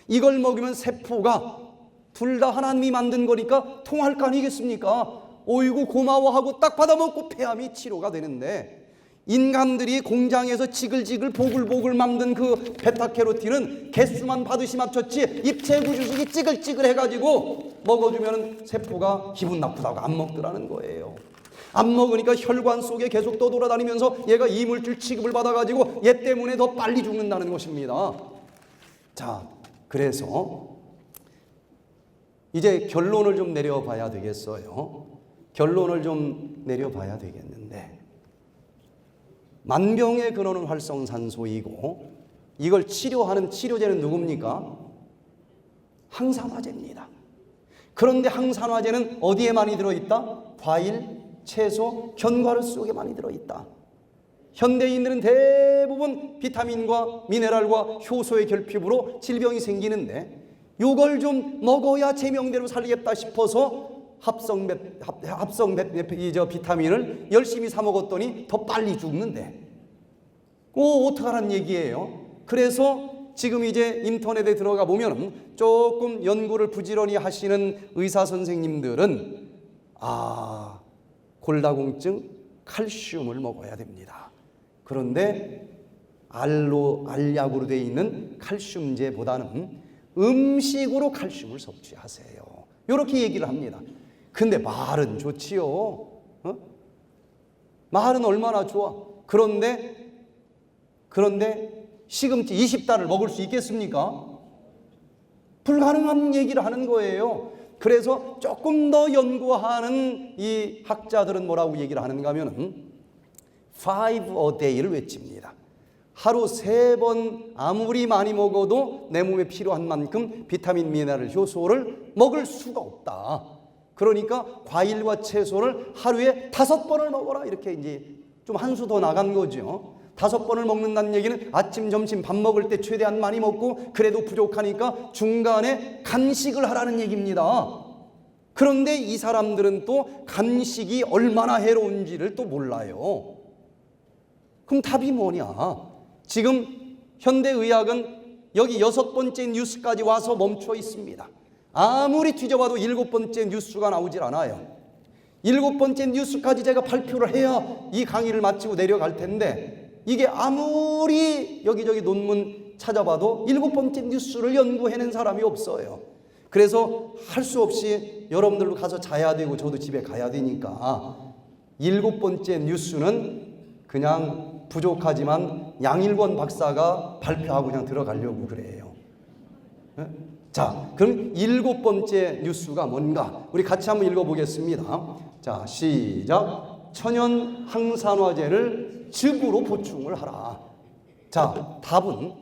이걸 먹으면 세포가 둘 다 하나님이 만든 거니까 통할 거 아니겠습니까? 오이고 고마워하고 딱 받아먹고 폐암이 치료가 되는데, 인간들이 공장에서 지글지글 보글보글 만든 그 베타캐로틴은 개수만 받으시 맞췄지 입체 구조식이 찌글찌글 해가지고 먹어주면 세포가 기분 나쁘다고 안 먹더라는 거예요. 안 먹으니까 혈관 속에 계속 떠돌아다니면서 얘가 이물질 취급을 받아가지고 얘 때문에 더 빨리 죽는다는 것입니다. 자, 그래서 이제 결론을 좀 내려봐야 되겠어요. 결론을 좀 내려봐야 되겠는데, 만병의 근원은 활성산소이고 이걸 치료하는 치료제는 누굽니까? 항산화제입니다. 그런데 항산화제는 어디에 많이 들어있다? 과일, 채소, 견과류 속에 많이 들어있다. 현대인들은 대부분 비타민과 미네랄과 효소의 결핍으로 질병이 생기는데, 요걸 좀 먹어야 제명대로 살리겠다 싶어서 비타민을 열심히 사 먹었더니 더 빨리 죽는데, 어떡하라는 얘기예요? 그래서 지금 이제 인터넷에 들어가 보면 조금 연구를 부지런히 하시는 의사 선생님들은 골다공증 칼슘을 먹어야 됩니다. 그런데 알약으로 되어 있는 칼슘제보다는 음식으로 칼슘을 섭취하세요. 이렇게 얘기를 합니다. 근데 말은 좋지요. 말은 얼마나 좋아. 그런데 시금치 20달을 먹을 수 있겠습니까? 불가능한 얘기를 하는 거예요. 그래서 조금 더 연구하는 이 학자들은 뭐라고 얘기를 하는가 하면은 5 a day를 외칩니다. 하루 3번 아무리 많이 먹어도 내 몸에 필요한 만큼 비타민, 미네랄, 효소를 먹을 수가 없다. 그러니까 과일과 채소를 하루에 5번을 먹어라. 이렇게 이제 좀 한 수 더 나간 거죠. 5번을 먹는다는 얘기는 아침, 점심, 밥 먹을 때 최대한 많이 먹고 그래도 부족하니까 중간에 간식을 하라는 얘기입니다. 그런데 이 사람들은 또 간식이 얼마나 해로운지를 또 몰라요. 그럼 답이 뭐냐? 지금 현대의학은 여기 6번째 뉴스까지 와서 멈춰 있습니다. 아무리 뒤져봐도 7번째 뉴스가 나오질 않아요. 7번째 뉴스까지 제가 발표를 해야 이 강의를 마치고 내려갈 텐데, 이게 아무리 여기저기 논문 찾아봐도 7번째 뉴스를 연구해낸 사람이 없어요. 그래서 할 수 없이 여러분들도 가서 자야 되고 저도 집에 가야 되니까 7번째 뉴스는 그냥 부족하지만 양일권 박사가 발표하고 그냥 들어가려고 그래요. 자, 그럼 7번째 뉴스가 뭔가? 우리 같이 한번 읽어보겠습니다. 자, 시작. 천연 항산화제를 즙으로 보충을 하라. 자, 답은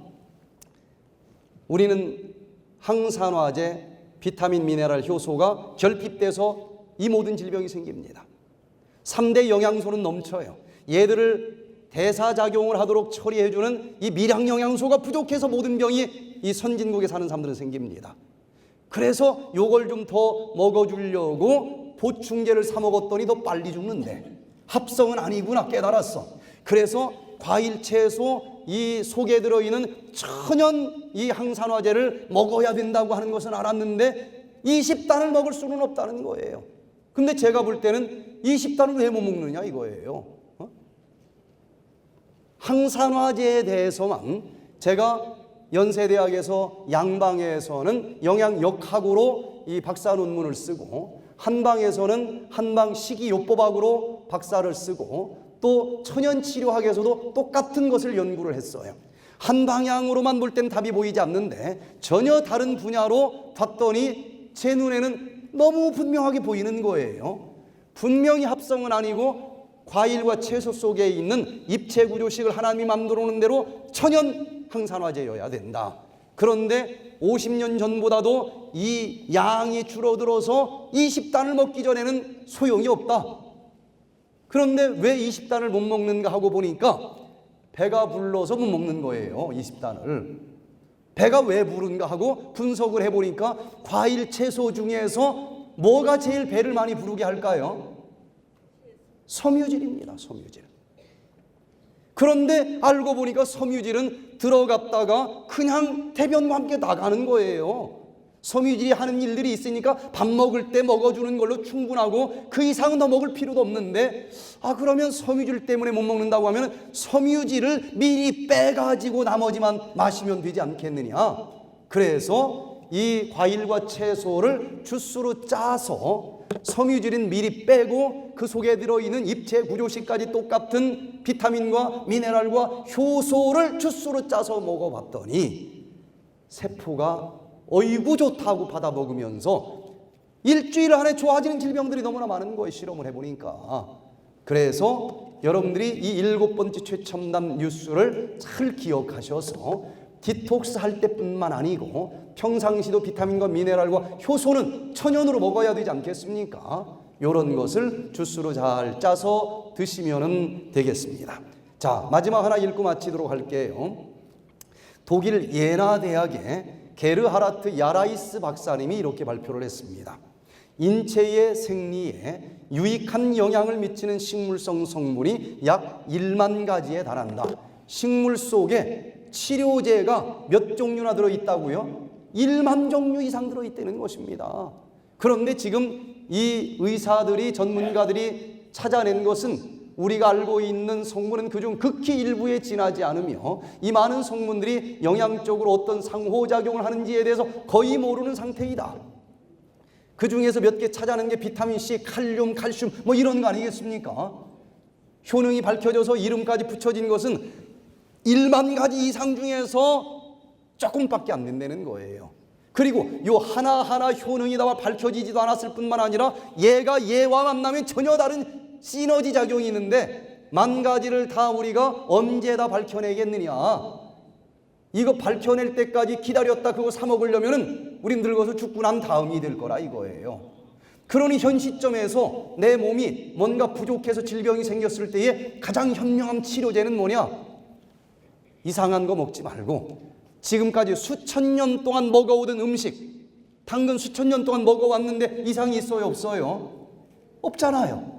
우리는 항산화제, 비타민, 미네랄, 효소가 결핍돼서 이 모든 질병이 생깁니다. 3대 영양소는 넘쳐요. 얘들을 대사작용을 하도록 처리해주는 이 미량 영양소가 부족해서 모든 병이 이 선진국에 사는 사람들은 생깁니다. 그래서 요걸 좀 더 먹어주려고 보충제를 사 먹었더니 더 빨리 죽는데, 합성은 아니구나 깨달았어. 그래서 과일, 채소 이 속에 들어있는 천연 이 항산화제를 먹어야 된다고 하는 것은 알았는데 20단을 먹을 수는 없다는 거예요. 근데 제가 볼 때는 20단을 왜 못 먹느냐 이거예요. 항산화제에 대해서만 제가 연세대학에서 양방에서는 영양역학으로 이 박사 논문을 쓰고, 한방에서는 한방 식이요법학으로 박사를 쓰고, 또 천연치료학에서도 똑같은 것을 연구를 했어요. 한 방향으로만 볼 땐 답이 보이지 않는데 전혀 다른 분야로 봤더니 제 눈에는 너무 분명하게 보이는 거예요. 분명히 합성은 아니고 과일과 채소 속에 있는 입체 구조식을 하나님이 만들어 놓은 대로 천연 항산화제여야 된다. 그런데 50년 전보다도 이 양이 줄어들어서 20단을 먹기 전에는 소용이 없다. 그런데 왜 20단을 못 먹는가 하고 보니까 배가 불러서 못 먹는 거예요. 20단을. 배가 왜 부른가 하고 분석을 해보니까 과일, 채소 중에서 뭐가 제일 배를 많이 부르게 할까요? 섬유질입니다. 섬유질. 그런데 알고 보니까 섬유질은 들어갔다가 그냥 대변과 함께 나가는 거예요. 섬유질이 하는 일들이 있으니까 밥 먹을 때 먹어주는 걸로 충분하고 그 이상은 더 먹을 필요도 없는데, 그러면 섬유질 때문에 못 먹는다고 하면 섬유질을 미리 빼가지고 나머지만 마시면 되지 않겠느냐. 그래서 이 과일과 채소를 주스로 짜서 섬유질은 미리 빼고 그 속에 들어있는 입체 구조식까지 똑같은 비타민과 미네랄과 효소를 주스로 짜서 먹어봤더니 세포가 어이구 좋다고 받아 먹으면서 일주일 안에 좋아지는 질병들이 너무나 많은 거예요. 실험을 해보니까. 그래서 여러분들이 이 7번째 최첨단 뉴스를 잘 기억하셔서 디톡스 할 때뿐만 아니고 평상시도 비타민과 미네랄과 효소는 천연으로 먹어야 되지 않겠습니까? 이런 것을 주스로 잘 짜서 드시면 되겠습니다. 자, 마지막 하나 읽고 마치도록 할게요. 독일 예나 대학의 게르하르트 야라이스 박사님이 이렇게 발표를 했습니다. 인체의 생리에 유익한 영향을 미치는 식물성 성분이 약 1만 가지에 달한다. 식물 속에 치료제가 몇 종류나 들어있다고요? 1만 종류 이상 들어있다는 것입니다. 그런데 지금 이 의사들이, 전문가들이 찾아낸 것은 우리가 알고 있는 성분은 그중 극히 일부에 지나지 않으며 이 많은 성분들이 영양적으로 어떤 상호작용을 하는지에 대해서 거의 모르는 상태이다. 그 중에서 몇 개 찾아낸 게 비타민C, 칼륨, 칼슘 뭐 이런 거 아니겠습니까? 효능이 밝혀져서 이름까지 붙여진 것은 1만 가지 이상 중에서 조금밖에 안 된다는 거예요. 그리고 요 하나하나 효능이 다 밝혀지지도 않았을 뿐만 아니라 얘가 얘와 만나면 전혀 다른 시너지 작용이 있는데 만 가지를 다 우리가 언제 다 밝혀내겠느냐. 이거 밝혀낼 때까지 기다렸다 그거 사 먹으려면은 우린 늙어서 죽고 난 다음이 될 거라 이거예요. 그러니 현 시점에서 내 몸이 뭔가 부족해서 질병이 생겼을 때에 가장 현명한 치료제는 뭐냐? 이상한 거 먹지 말고 지금까지 수천 년 동안 먹어오던 음식, 당근 수천 년 동안 먹어왔는데 이상이 있어요, 없어요? 없잖아요.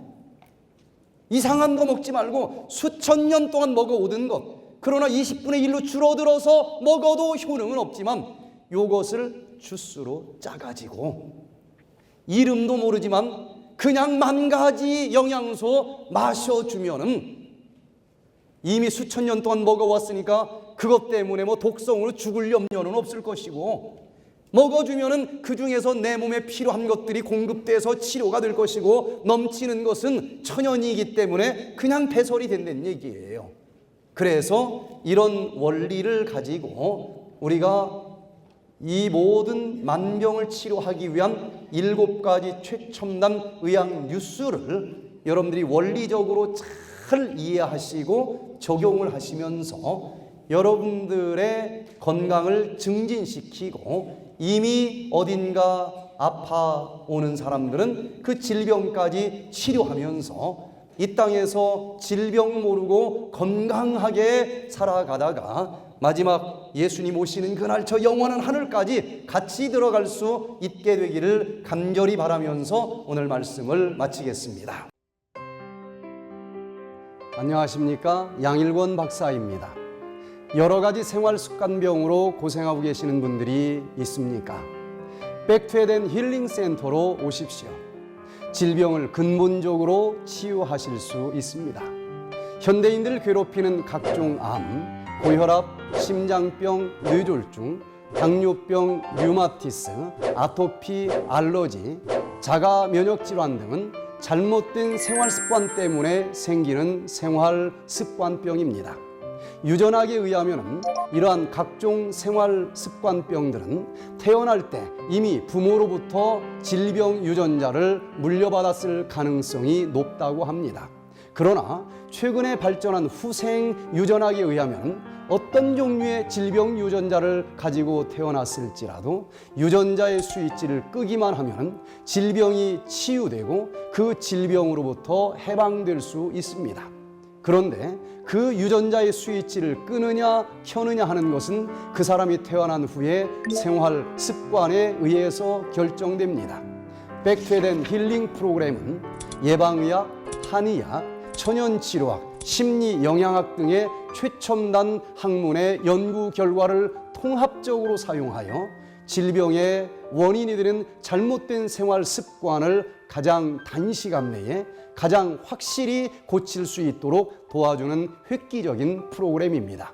이상한 거 먹지 말고 수천 년 동안 먹어오던 것, 그러나 20분의 1로 줄어들어서 먹어도 효능은 없지만 요것을 주스로 짜가지고 이름도 모르지만 그냥 만 가지 영양소 마셔주면은 이미 수천 년 동안 먹어왔으니까 그것 때문에 뭐 독성으로 죽을 염려는 없을 것이고, 먹어주면은 그 중에서 내 몸에 필요한 것들이 공급돼서 치료가 될 것이고, 넘치는 것은 천연이기 때문에 그냥 배설이 된다는 얘기예요. 그래서 이런 원리를 가지고 우리가 이 모든 만병을 치료하기 위한 7가지 최첨단 의학 뉴스를 여러분들이 원리적으로 잘 이해하시고 적용을 하시면서 여러분들의 건강을 증진시키고, 이미 어딘가 아파오는 사람들은 그 질병까지 치료하면서 이 땅에서 질병 모르고 건강하게 살아가다가 마지막 예수님 오시는 그날 저 영원한 하늘까지 같이 들어갈 수 있게 되기를 간절히 바라면서 오늘 말씀을 마치겠습니다. 안녕하십니까? 양일권 박사입니다. 여러 가지 생활 습관병으로 고생하고 계시는 분들이 있습니까? 백투에덴 힐링 센터로 오십시오. 질병을 근본적으로 치유하실 수 있습니다. 현대인들을 괴롭히는 각종 암, 고혈압, 심장병, 뇌졸중, 당뇨병, 류마티스, 아토피, 알러지, 자가 면역 질환 등은 잘못된 생활 습관 때문에 생기는 생활 습관병입니다. 유전학에 의하면 이러한 각종 생활 습관병들은 태어날 때 이미 부모로부터 질병 유전자를 물려받았을 가능성이 높다고 합니다. 그러나 최근에 발전한 후생 유전학에 의하면 어떤 종류의 질병 유전자를 가지고 태어났을지라도 유전자의 스위치를 끄기만 하면 질병이 치유되고 그 질병으로부터 해방될 수 있습니다. 그런데 그 유전자의 스위치를 끄느냐 켜느냐 하는 것은 그 사람이 태어난 후에 생활 습관에 의해서 결정됩니다. 백투에덴 힐링 프로그램은 예방의학, 한의학, 천연치료학, 심리영양학 등의 최첨단 학문의 연구 결과를 통합적으로 사용하여 질병의 원인이 되는 잘못된 생활 습관을 가장 단시간 내에 가장 확실히 고칠 수 있도록 도와주는 획기적인 프로그램입니다.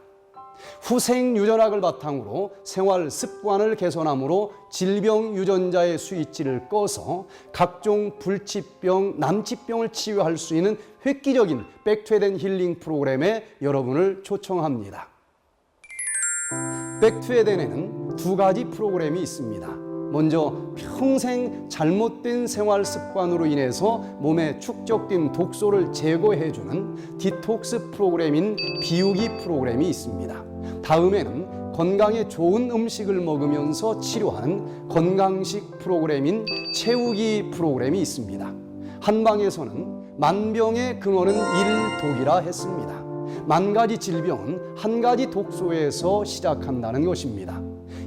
후생 유전학을 바탕으로 생활 습관을 개선함으로 질병 유전자의 스위치를 꺼서 각종 불치병, 난치병을 치유할 수 있는 획기적인 백투에덴 힐링 프로그램에 여러분을 초청합니다. 백투에덴에는 2가지 프로그램이 있습니다. 먼저 평생 잘못된 생활 습관으로 인해서 몸에 축적된 독소를 제거해주는 디톡스 프로그램인 비우기 프로그램이 있습니다. 다음에는 건강에 좋은 음식을 먹으면서 치료하는 건강식 프로그램인 채우기 프로그램이 있습니다. 한방에서는 만병의 근원은 일독이라 했습니다. 만 가지 질병은 한 가지 독소에서 시작한다는 것입니다.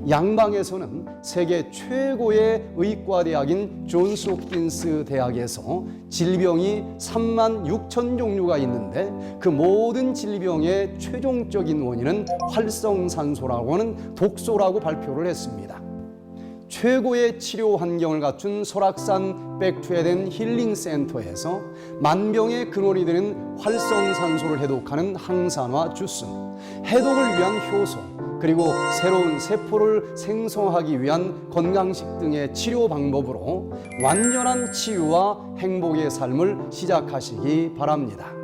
양방에서는 세계 최고의 의과대학인 존스 홉킨스 대학에서 질병이 3만 6천 종류가 있는데 그 모든 질병의 최종적인 원인은 활성산소라고 하는 독소라고 발표를 했습니다. 최고의 치료 환경을 갖춘 설악산 백투에덴 힐링센터에서 만병의 근원이 되는 활성산소를 해독하는 항산화 주스, 해독을 위한 효소, 그리고 새로운 세포를 생성하기 위한 건강식 등의 치료 방법으로 완전한 치유와 행복의 삶을 시작하시기 바랍니다.